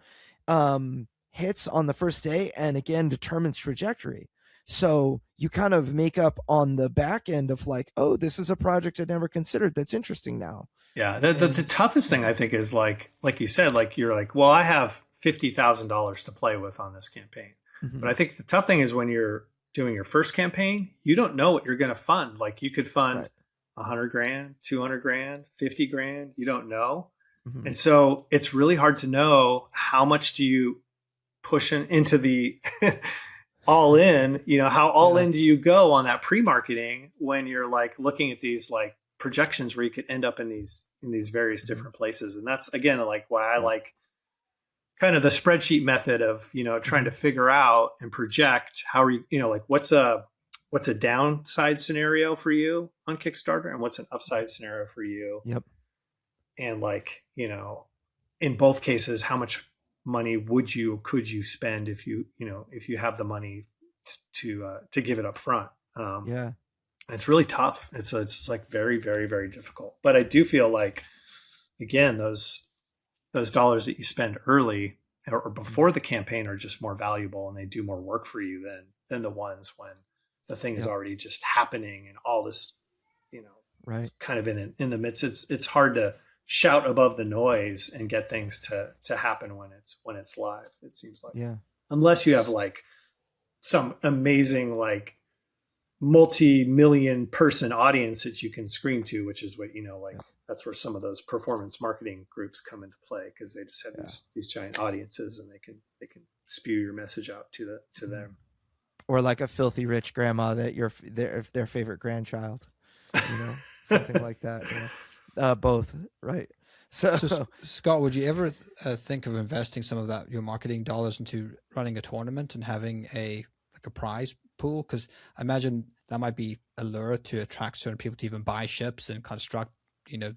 hits on the first day, and again determines trajectory. So you kind of make up on the back end of like, oh, this is a project I never considered. That's interesting now. Yeah, the toughest thing I think is like you said, like you're like, well, I have $50,000 to play with on this campaign, but I think the tough thing is when you're doing your first campaign, you don't know what you're going to fund. Like you could fund 100 grand, 200 grand, 50 grand. You don't know, and so it's really hard to know how much do you push into the all in. How all in do you go on that pre-marketing when you're like looking at these like projections where you could end up in these various different places. And that's again like why I like kind of the spreadsheet method of trying to figure out and project how are you like what's a downside scenario for you on Kickstarter and what's an upside scenario for you. Yep. And like in both cases, how much money could you spend if you have the money to give it up front. It's really tough. It's like very, very, very difficult. But I do feel like, again, those dollars that you spend early or before the campaign are just more valuable, and they do more work for you than the ones when the thing is already just happening and all this, it's kind of in the midst. It's hard to shout above the noise and get things to happen when it's live. It seems like, unless you have like some amazing like multi-million person audience that you can scream to, which is what that's where some of those performance marketing groups come into play, because they just have these giant audiences and they can spew your message out to them. Or like a filthy rich grandma that their favorite grandchild, something like that. Both, right? So Scott, would you ever think of investing some of your marketing dollars into running a tournament and having a prize pool? Because I imagine that might be a lure to attract certain people to even buy ships and construct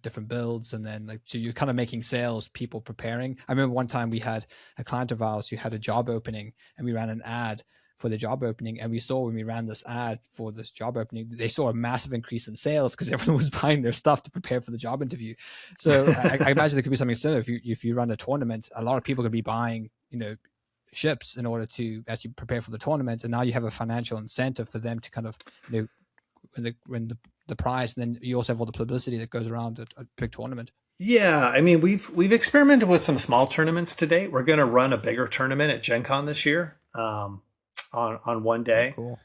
different builds, and then so you're kind of making sales people preparing. I remember one time we had a client of ours who had a job opening, and we ran an ad for the job opening, and we saw when we ran this ad for this job opening, they saw a massive increase in sales because everyone was buying their stuff to prepare for the job interview. So I imagine there could be something similar. If you run a tournament, a lot of people could be buying ships in order to actually prepare for the tournament, and now you have a financial incentive for them to kind of win the prize, and then you also have all the publicity that goes around a big tournament. Yeah, I mean we've experimented with some small tournaments to date. We're going to run a bigger tournament at Gen Con this year. On one day. Oh,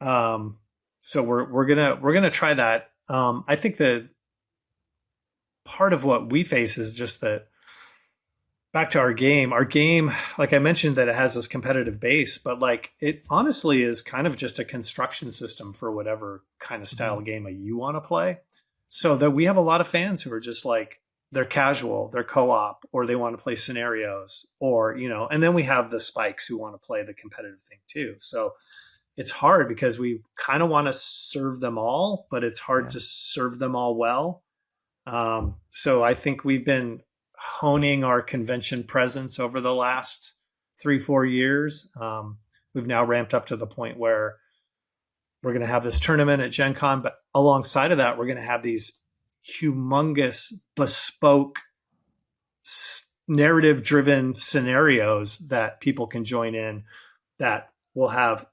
cool. So we're gonna try that. I think that part of what we face is just that back to our game, like I mentioned, that it has this competitive base, but like it honestly is kind of just a construction system for whatever kind of style game you want to play. So that we have a lot of fans who are just like, they're casual, they're co-op, or they want to play scenarios, or, and then we have the spikes who want to play the competitive thing too. So it's hard because we kind of want to serve them all, but it's hard to serve them all well. So I think we've been honing our convention presence over the last 3-4 years. We've now ramped up to the point where we're going to have this tournament at Gen Con, but alongside of that, we're going to have these humongous, bespoke, narrative-driven scenarios that people can join in, that will have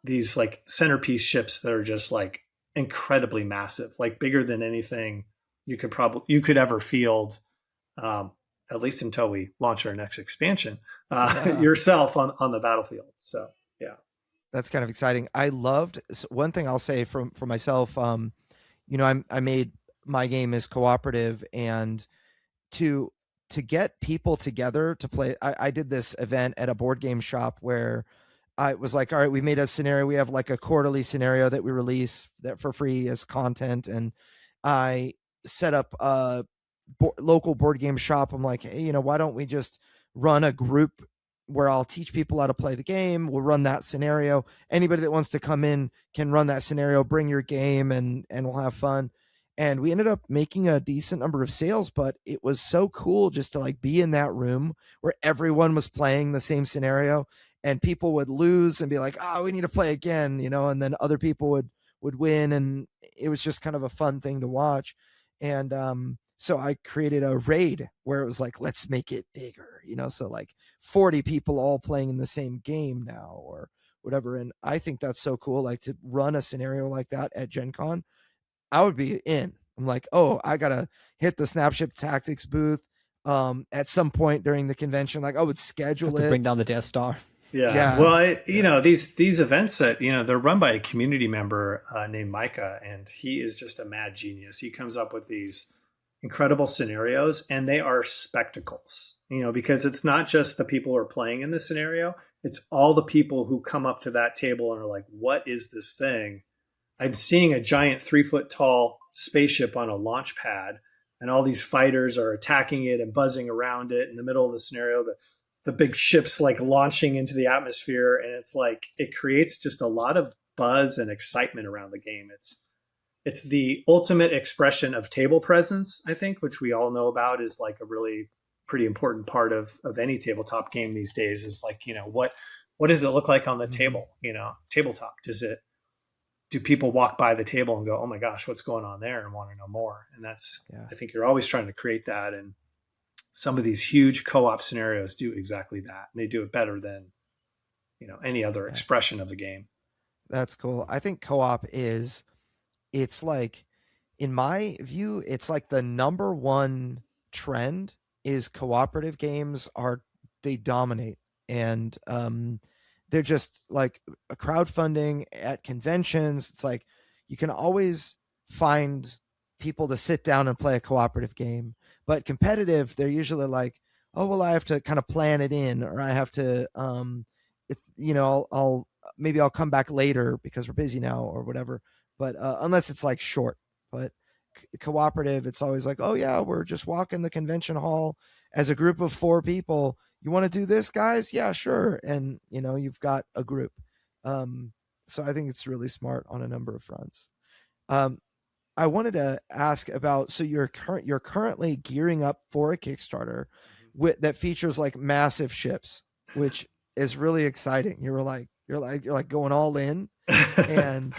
these like centerpiece ships that are just like incredibly massive, like bigger than anything you could ever field, at least until we launch our next expansion yourself on the battlefield. So yeah. That's kind of exciting. I loved one thing I'll say for myself. I made my game is cooperative, and to get people together to play. I did this event at a board game shop where I was like, all right, we made a scenario. We have like a quarterly scenario that we release that for free as content, and I set up a local board game shop. I'm like, hey, why don't we just run a group where I'll teach people how to play the game. We'll run that scenario. Anybody that wants to come in can run that scenario, bring your game, and we'll have fun. And we ended up making a decent number of sales, but it was so cool just to like be in that room where everyone was playing the same scenario, and people would lose and be like, oh, we need to play again, and then other people would win, and it was just kind of a fun thing to watch. And so I created a raid where it was like, let's make it bigger, so like 40 people all playing in the same game now or whatever. And I think that's so cool. Like to run a scenario like that at Gen Con, I would be in. I'm like, oh, I got to hit the Snapship Tactics booth at some point during the convention. Like I would schedule to it. bring down the Death Star. Yeah. Well, these events that, they're run by a community member named Micah, and he is just a mad genius. He comes up with these incredible scenarios, and they are spectacles, because it's not just the people who are playing in the scenario. It's all the people who come up to that table and are like, what is this thing? I'm seeing a giant 3-foot tall spaceship on a launch pad, and all these fighters are attacking it and buzzing around it in the middle of the scenario. The big ship's like launching into the atmosphere, and it's like it creates just a lot of buzz and excitement around the game. It's the ultimate expression of table presence, I think, which we all know about is like a really pretty important part of any tabletop game these days. Is like, what does it look like on the table? Tabletop. Do people walk by the table and go, oh my gosh, what's going on there, and want to know more? And that's, I think you're always trying to create that. And some of these huge co-op scenarios do exactly that. And they do it better than, any other expression of the game. That's cool. I think co-op it's like, in my view, it's like the number one trend is cooperative games they dominate. And they're just like a crowdfunding at conventions. It's like you can always find people to sit down and play a cooperative game, but competitive, they're usually like, oh, well, I have to kind of plan it in, or I have to, maybe I'll come back later because we're busy now or whatever. But unless it's like short, but cooperative, it's always like, oh yeah, we're just walking the convention hall as a group of 4 people. You want to do this, guys? Yeah, sure. And you've got a group. So I think it's really smart on a number of fronts. I wanted to ask about, so you're currently gearing up for a Kickstarter that features like massive ships, which is really exciting. You're like going all in. And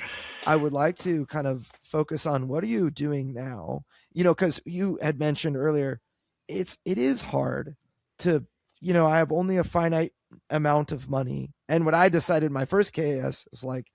I would like to kind of focus on, what are you doing now? Because you had mentioned earlier, it is hard to, I have only a finite amount of money. And when I decided my first KS was like,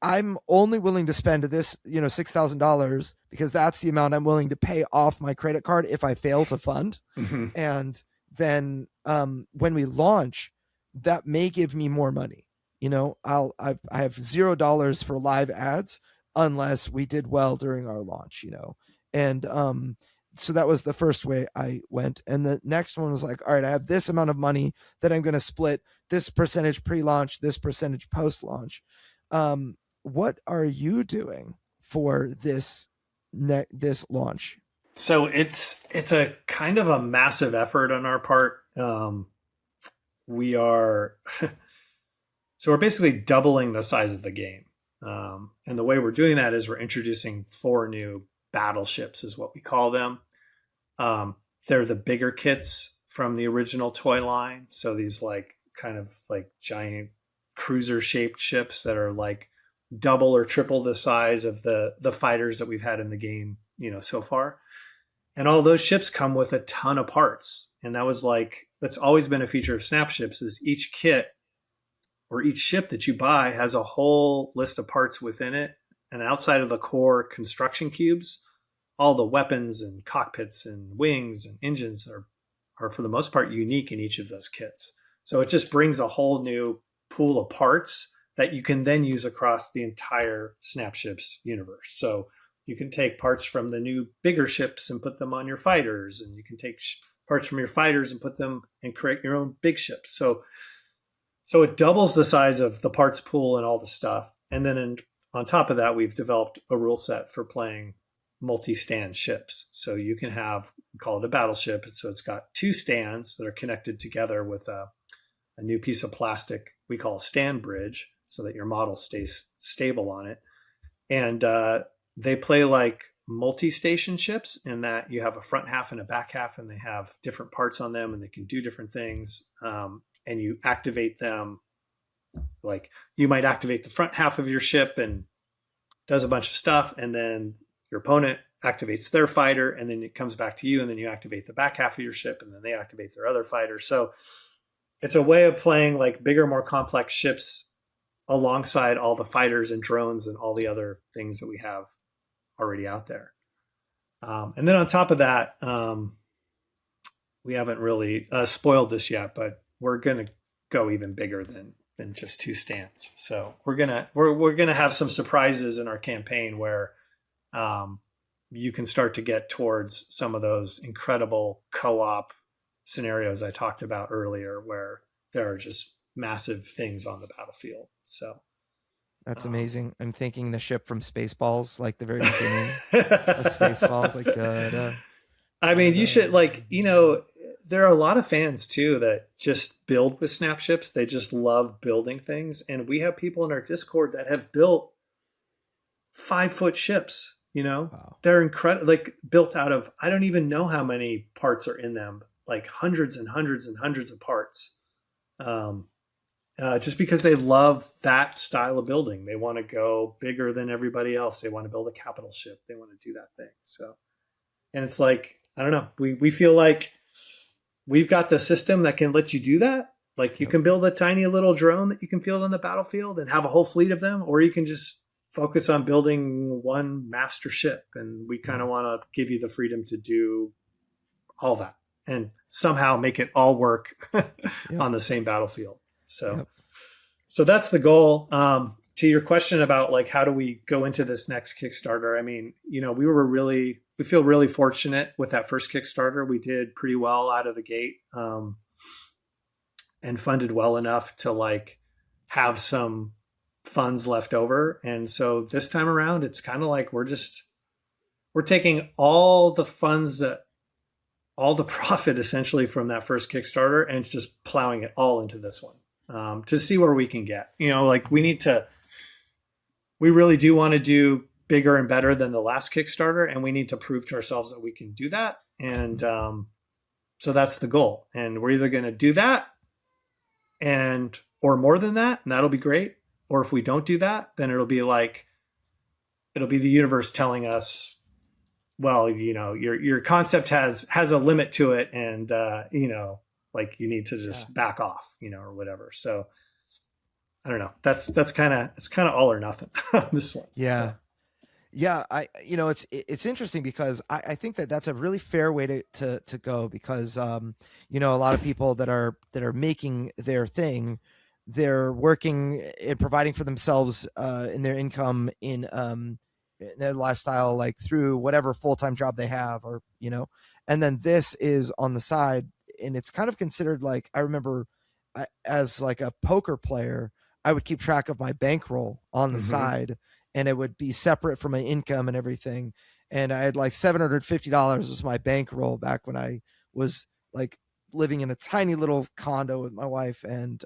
I'm only willing to spend this, $6,000 because that's the amount I'm willing to pay off my credit card if I fail to fund. Mm-hmm. And then when we launch, that may give me more money. I have $0 for live ads unless we did well during our launch, and so that was the first way I went. And the next one was like, all right, I have this amount of money that I'm going to split this percentage pre-launch, this percentage post-launch. What are you doing for this launch? So it's a kind of a massive effort on our part. We are so we're basically doubling the size of the game. And the way we're doing that is we're introducing 4 new battleships, is what we call them. They're the bigger kits from the original toy line. So these like kind of like giant cruiser shaped ships that are like double or triple the size of the fighters that we've had in the game, so far. And all those ships come with a ton of parts. And that's always been a feature of Snapships, is each kit or each ship that you buy has a whole list of parts within it. And outside of the core construction cubes, all the weapons and cockpits and wings and engines are for the most part unique in each of those kits. So it just brings a whole new pool of parts that you can then use across the entire Snapships universe. So you can take parts from the new bigger ships and put them on your fighters, and you can take parts from your fighters and put them and create your own big ships. So it doubles the size of the parts pool and all the stuff. And then on top of that, we've developed a rule set for playing multi-stand ships. So you can have, we call it a battleship. So it's got 2 stands that are connected together with a new piece of plastic we call a stand bridge, so that your model stays stable on it. And they play like multi-station ships, in that you have a front half and a back half, and they have different parts on them, and they can do different things. And you activate them, like you might activate the front half of your ship and does a bunch of stuff, and then your opponent activates their fighter, and then it comes back to you, and then you activate the back half of your ship, and then they activate their other fighter. So it's a way of playing like bigger, more complex ships alongside all the fighters and drones and all the other things that we have already out there. And then on top of that, we haven't really spoiled this yet, but we're going to go even bigger than just 2 stands. So we're gonna have some surprises in our campaign where you can start to get towards some of those incredible co-op scenarios I talked about earlier, where there are just massive things on the battlefield. So that's amazing. I'm thinking the ship from Spaceballs, like the very beginning of Spaceballs, like da-da. I mean, you should, like, there are a lot of fans too that just build with Snapships. They just love building things. And we have people in our Discord that have built 5-foot ships, Wow. They're incredible, like built out of, I don't even know how many parts are in them, like hundreds and hundreds and hundreds of parts. Just because they love that style of building. They want to go bigger than everybody else. They want to build a capital ship. They want to do that thing. So, and it's like, I don't know, we feel like we've got the system that can let you do that. Like you can build a tiny little drone that you can field on the battlefield and have a whole fleet of them, or you can just focus on building one master ship. And we kind of want to give you the freedom to do all that and somehow make it all work on the same battlefield. So that's the goal. To your question about like, how do we go into this next Kickstarter? I mean, we feel really fortunate with that first Kickstarter. We did pretty well out of the gate, and funded well enough to like have some funds left over. And so this time around, it's kind of like we're taking all the funds, all the profit essentially from that first Kickstarter, and just plowing it all into this one, to see where we can get. Like we really do want to do bigger and better than the last Kickstarter, and we need to prove to ourselves that we can do that. And so that's the goal. And we're either going to do that or more than that, and that'll be great. Or if we don't do that, then it'll be the universe telling us, well, your concept has a limit to it, and like you need to just back off, or whatever. So I don't know. It's kind of all or nothing on this one. Yeah. So. Yeah. It's interesting because I think that's a really fair way to go, because, a lot of people that are making their thing, they're working and providing for themselves, in their income, in their lifestyle, like through whatever full-time job they have, or, and then this is on the side, and it's kind of considered like, I remember as like a poker player, I would keep track of my bankroll on the side, and it would be separate from my income and everything. And I had like $750 was my bankroll back when I was like living in a tiny little condo with my wife. And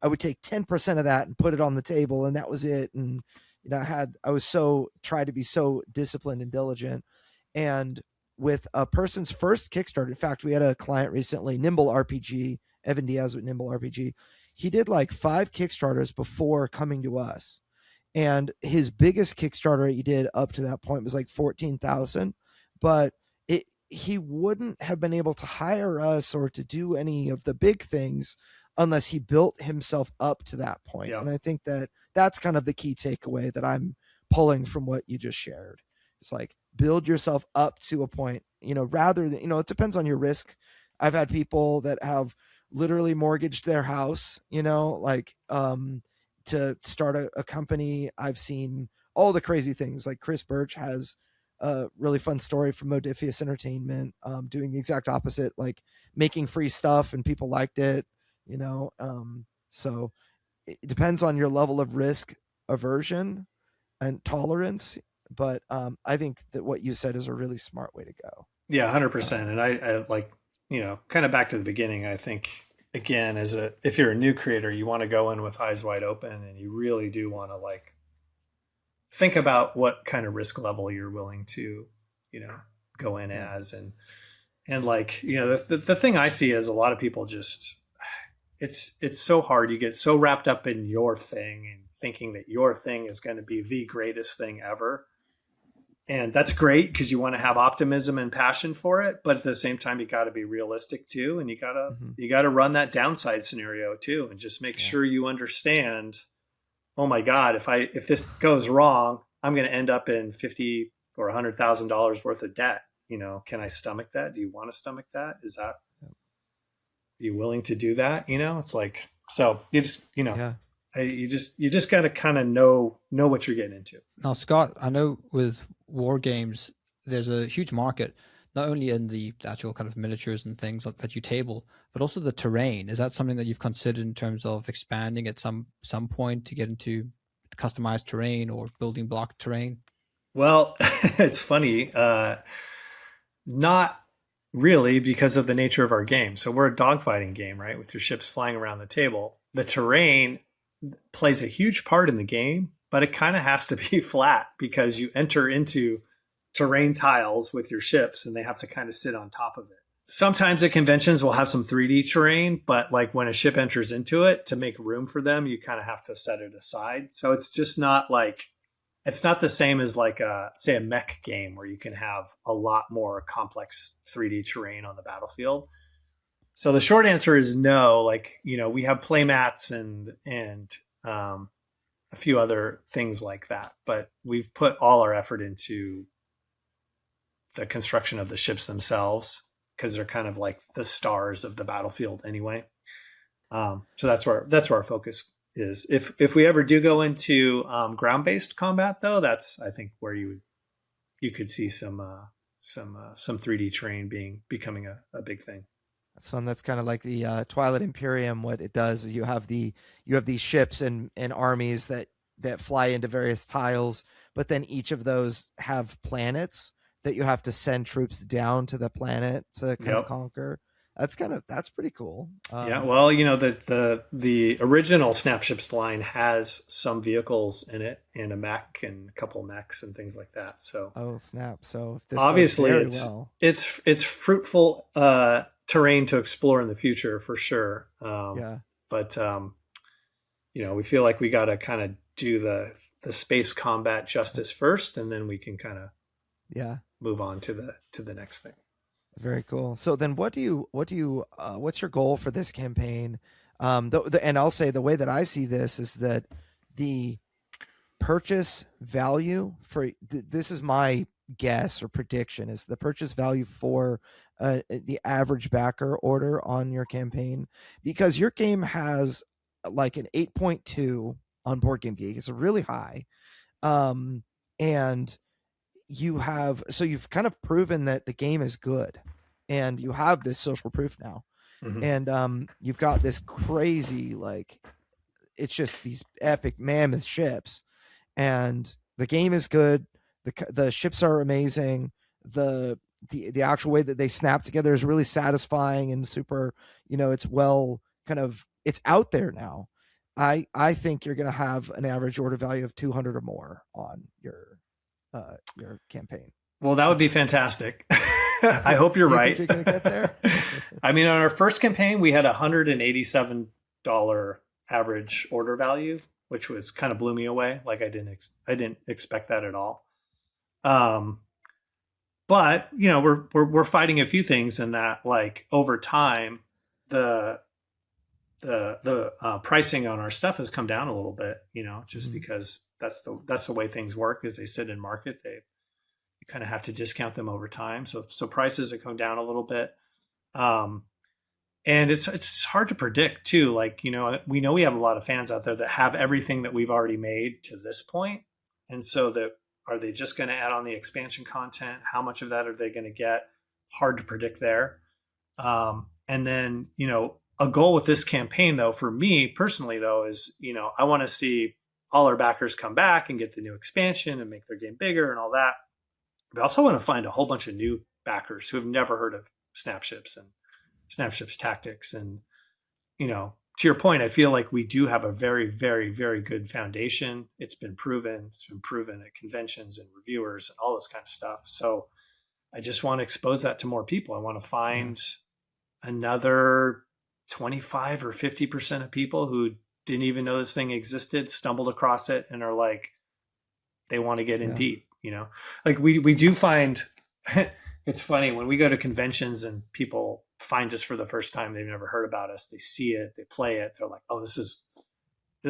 I would take 10% of that and put it on the table, and that was it. And I was tried to be so disciplined and diligent. And with a person's first Kickstarter, in fact, we had a client recently, Nimble RPG, Evan Diaz with Nimble RPG. He did like 5 Kickstarters before coming to us. And his biggest Kickstarter he did up to that point was like 14,000, but he wouldn't have been able to hire us or to do any of the big things unless he built himself up to that point. Yeah. And I think that's kind of the key takeaway that I'm pulling from what you just shared. It's like, build yourself up to a point, rather than, it depends on your risk. I've had people that have literally mortgaged their house, to to start a company. I've seen all the crazy things. Like Chris Birch has a really fun story from Modifius Entertainment, doing the exact opposite, like making free stuff and people liked it, you know. So it depends on your level of risk aversion and tolerance. But I think that what you said is a really smart way to go. Yeah, 100%. And I like, kind of back to the beginning, I think again, if you're a new creator, you want to go in with eyes wide open, and you really do want to like think about what kind of risk level you're willing to, go in as. And like, the thing I see is a lot of people just, it's so hard. You get so wrapped up in your thing and thinking that your thing is going to be the greatest thing ever. And that's great because you want to have optimism and passion for it, but at the same time, you got to be realistic too, and you gotta run that downside scenario too, and just make sure you understand. Oh my God, if this goes wrong, I'm going to end up in $50,000 or $100,000 worth of debt. Can I stomach that? Do you want to stomach that? Are you willing to do that? It's like, so you just, you just got to kind of know what you're getting into. Now, Scott, I know with war games, there's a huge market, not only in the actual kind of miniatures and things that you table, but also the terrain. Is that something that you've considered in terms of expanding at some point to get into customized terrain or building block terrain? Well, it's funny. Not really, because of the nature of our game. So we're a dogfighting game, right? With your ships flying around the table. The terrain plays a huge part in the game, but it kind of has to be flat because you enter into terrain tiles with your ships and they have to kind of sit on top of it. Sometimes at conventions we'll have some 3D terrain, but like when a ship enters into it, to make room for them, you kind of have to set it aside. So it's just not like, it's not the same as like say a mech game where you can have a lot more complex 3D terrain on the battlefield. So the short answer is no. Like, we have play mats and a few other things like that, but we've put all our effort into the construction of the ships themselves because they're kind of like the stars of the battlefield anyway. So that's where our focus is. If we ever do go into ground-based combat, though, that's, I think, where you could see some 3D terrain becoming a big thing. That's fun. That's kind of like the Twilight Imperium. What it does is you have these ships and armies that fly into various tiles, but then each of those have planets that you have to send troops down to the planet to kind of conquer. That's pretty cool. Yeah, well, the original Snapships line has some vehicles in it and a mech and a couple mechs and things like that. So snap! So if this obviously it's fruitful terrain to explore in the future for sure. But we feel like we got to kind of do the space combat justice first, and then we can kind of move on to the next thing. Very cool. So then what's your goal for this campaign? And I'll say the way that I see this is that the purchase value for this is my guess or prediction, is the purchase value for the average backer order on your campaign, because your game has like an 8.2 on Board Game Geek. It's really high. And you've kind of proven that the game is good, and you have this social proof now. Mm-hmm. And you've got this crazy, like, it's just these epic mammoth ships, and the game is good. The ships are amazing. The actual way that they snap together is really satisfying and super, it's it's out there now. I think you're going to have an average order value of 200 or more on your campaign. Well, that would be fantastic. I hope you're right. Think you're going to get there? I mean, on our first campaign, we had $187 average order value, which was kind of blew me away. Like I didn't expect that at all. But we're fighting a few things in that, like, over time, the pricing on our stuff has come down a little bit, just because that's the way things work. As they sit in market, you kind of have to discount them over time. So prices have come down a little bit. and it's hard to predict too. Like, we know we have a lot of fans out there that have everything that we've already made to this point, and so that are they just going to add on the expansion content? How much of that are they going to get? Hard to predict there. And then, a goal with this campaign, though, for me personally, though, is, I want to see all our backers come back and get the new expansion and make their game bigger and all that. But I also want to find a whole bunch of new backers who have never heard of Snapships and Snapships Tactics. And, to your point, I feel like we do have a very, very, very good foundation. It's been proven. It's been proven at conventions and reviewers and all this kind of stuff. So I just want to expose that to more people. I want to find another 25 or 50% of people who didn't even know this thing existed, stumbled across it, and are like, they want to get in deep, like we do find it's funny when we go to conventions and people find us for the first time, they've never heard about us. They see it, they play it. They're like, oh, this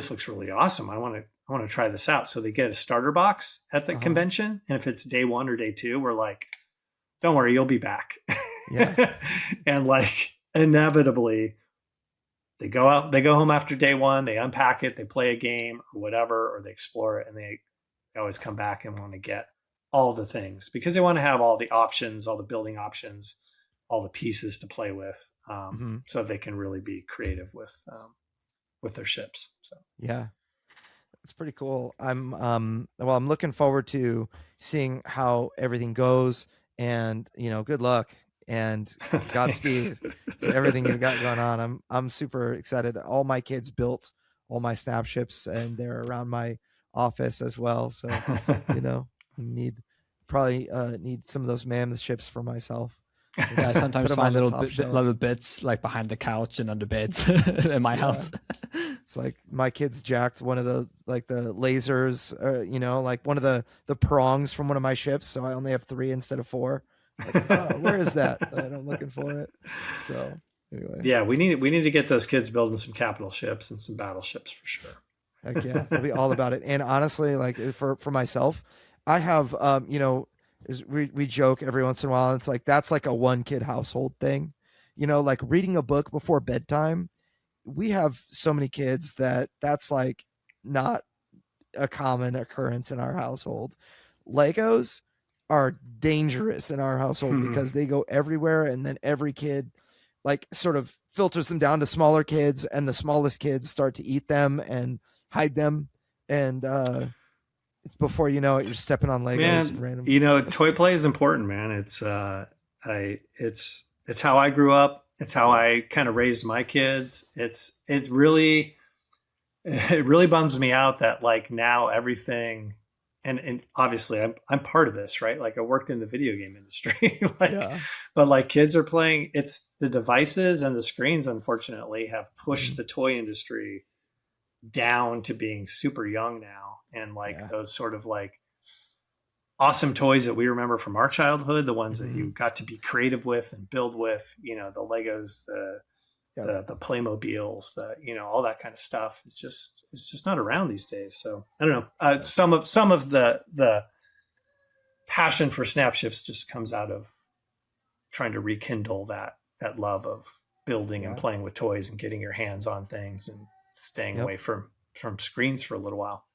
looks really awesome. I want to try this out. So they get a starter box at the convention. And if it's day 1 or day 2, we're like, don't worry, you'll be back. Yeah. And like inevitably they go home after day 1, they unpack it, they play a game or whatever, or they explore it, and they always come back and want to get all the things because they want to have all the options, all the building options, all the pieces to play with, so they can really be creative with their ships. So yeah, it's pretty cool. I'm looking forward to seeing how everything goes. And, good luck and Godspeed to everything you've got going on. I'm super excited. All my kids built all my Snapships and they're around my office as well. So, need some of those mammoth ships for myself. Yeah, I sometimes find little bits like behind the couch and under beds in my house. It's like my kids jacked one of the lasers, like one of the prongs from one of my ships. So I only have 3 instead of 4. Like, oh, where is that? And I'm looking for it. So anyway, yeah, we need to get those kids building some capital ships and some battleships for sure. Heck yeah, I'll be all about it. And honestly, like for myself, I have we joke every once in a while. It's like that's like a 1-kid household thing, like reading a book before bedtime. We have so many kids that's like not a common occurrence in our household. Legos are dangerous in our household because they go everywhere, and then every kid like sort of filters them down to smaller kids, and the smallest kids start to eat them and hide them, and it's before you know it, you're stepping on Legos. Man, random. Toy play is important, man. It's it's how I grew up. It's how I kind of raised my kids. It really bums me out that like now everything, and obviously I'm part of this, right? Like I worked in the video game industry, but like kids are playing. It's the devices and the screens, unfortunately, have pushed the toy industry down to being super young now, and like those sort of like awesome toys that we remember from our childhood, the ones that you got to be creative with and build with, the Legos, the Playmobiles, all that kind of stuff. It's just not around these days. So I don't know. Some of the passion for Snapships just comes out of trying to rekindle that love of building and playing with toys and getting your hands on things and staying away from screens for a little while.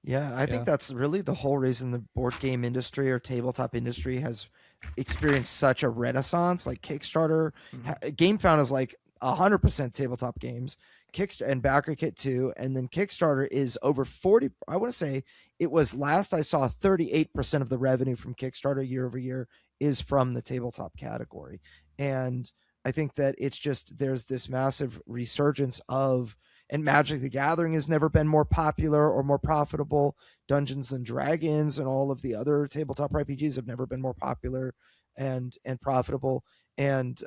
Yeah, I think that's really the whole reason the board game industry or tabletop industry has experienced such a renaissance. Like Kickstarter, GameFound is like 100% tabletop games, Kickstarter and BackerKit too, and then Kickstarter is over 40. I want to say it was last I saw 38% of the revenue from Kickstarter year over year is from the tabletop category, and I think that it's just there's this massive resurgence of. And Magic the Gathering has never been more popular or more profitable. Dungeons and Dragons and all of the other tabletop RPGs have never been more popular and profitable. And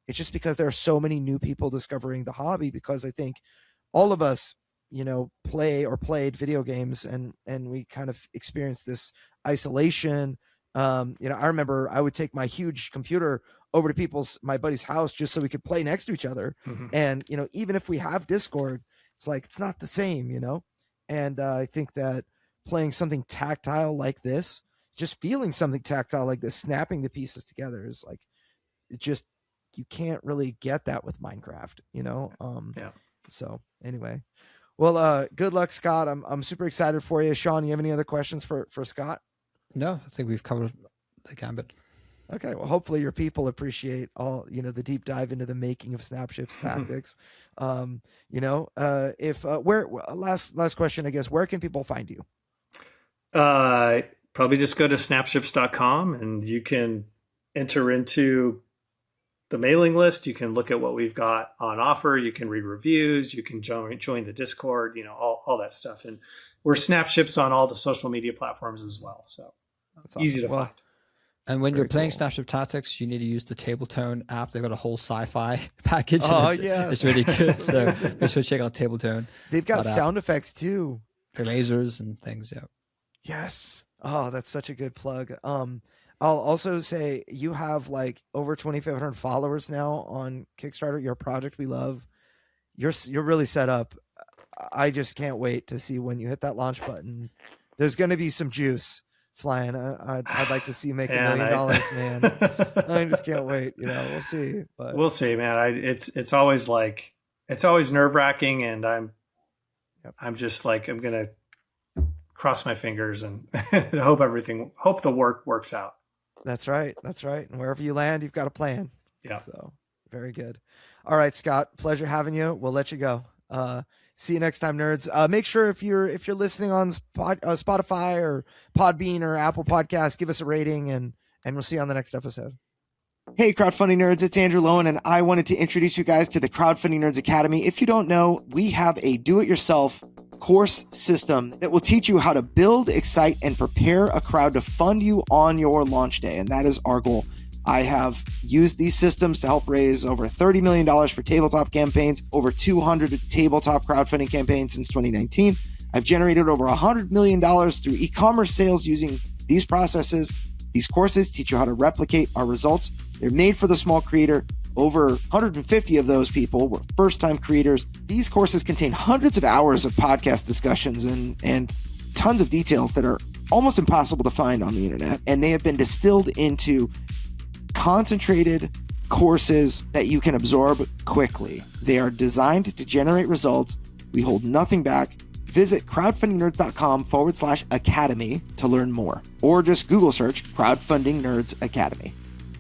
it's just because there are so many new people discovering the hobby, because I think all of us, play or played video games and we kind of experienced this isolation. I remember I would take my huge computer over to my buddy's house just so we could play next to each other. And, even if we have Discord, it's like, it's not the same, and I think that playing something tactile like this, just feeling something tactile like this, snapping the pieces together is like, it just you can't really get that with Minecraft, Yeah. So anyway, well, good luck, Scott. I'm super excited for you. Sean, you have any other questions for Scott? No, I think we've covered the gambit. Okay, well, hopefully your people appreciate all the deep dive into the making of Snapships Tactics. If where last question, I guess, where can people find you? Probably just go to snapships.com and you can enter into the mailing list. You can look at what we've got on offer. You can read reviews. You can join the Discord. All that stuff. And we're Snapships on all the social media platforms as well. So That's awesome. Easy to find. And when you're playing cool. Snapship Tactics, you need to use the Tabletone app. They've got a whole sci-fi package. Oh, it's really good. So you should check out Tabletone. They've got sound effects too. The lasers and things. Yeah. Yes. Oh, that's such a good plug. I'll also say you have like over 2,500 followers now on Kickstarter. Your project we love. You're really set up. I just can't wait to see when you hit that launch button. There's going to be some juice flying. I'd like to see you make $1 million, man. I just can't wait. We'll see. But we'll see, man. It's always nerve wracking, and I'm just like, I'm gonna cross my fingers and hope the work works out. That's right. And wherever you land, you've got a plan. Yeah. So very good. All right, Scott. Pleasure having you. We'll let you go. See you next time, nerds. Make sure if you're listening on Spotify or Podbean or Apple Podcasts, give us a rating, and we'll see you on the next episode. Hey, Crowdfunding Nerds, it's Andrew Lowen, and I wanted to introduce you guys to the Crowdfunding Nerds Academy. If you don't know, we have a do-it-yourself course system that will teach you how to build, excite, and prepare a crowd to fund you on your launch day, and that is our goal. I have used these systems to help raise over $30 million for tabletop campaigns, over 200 tabletop crowdfunding campaigns since 2019. I've generated over $100 million through e-commerce sales using these processes. These courses teach you how to replicate our results. They're made for the small creator. Over 150 of those people were first-time creators. These courses contain hundreds of hours of podcast discussions and tons of details that are almost impossible to find on the internet. And they have been distilled into concentrated courses that you can absorb quickly. They are designed to generate results. We hold nothing back. Visit crowdfundingnerds.com/academy to learn more, or just Google search Crowdfunding Nerds Academy.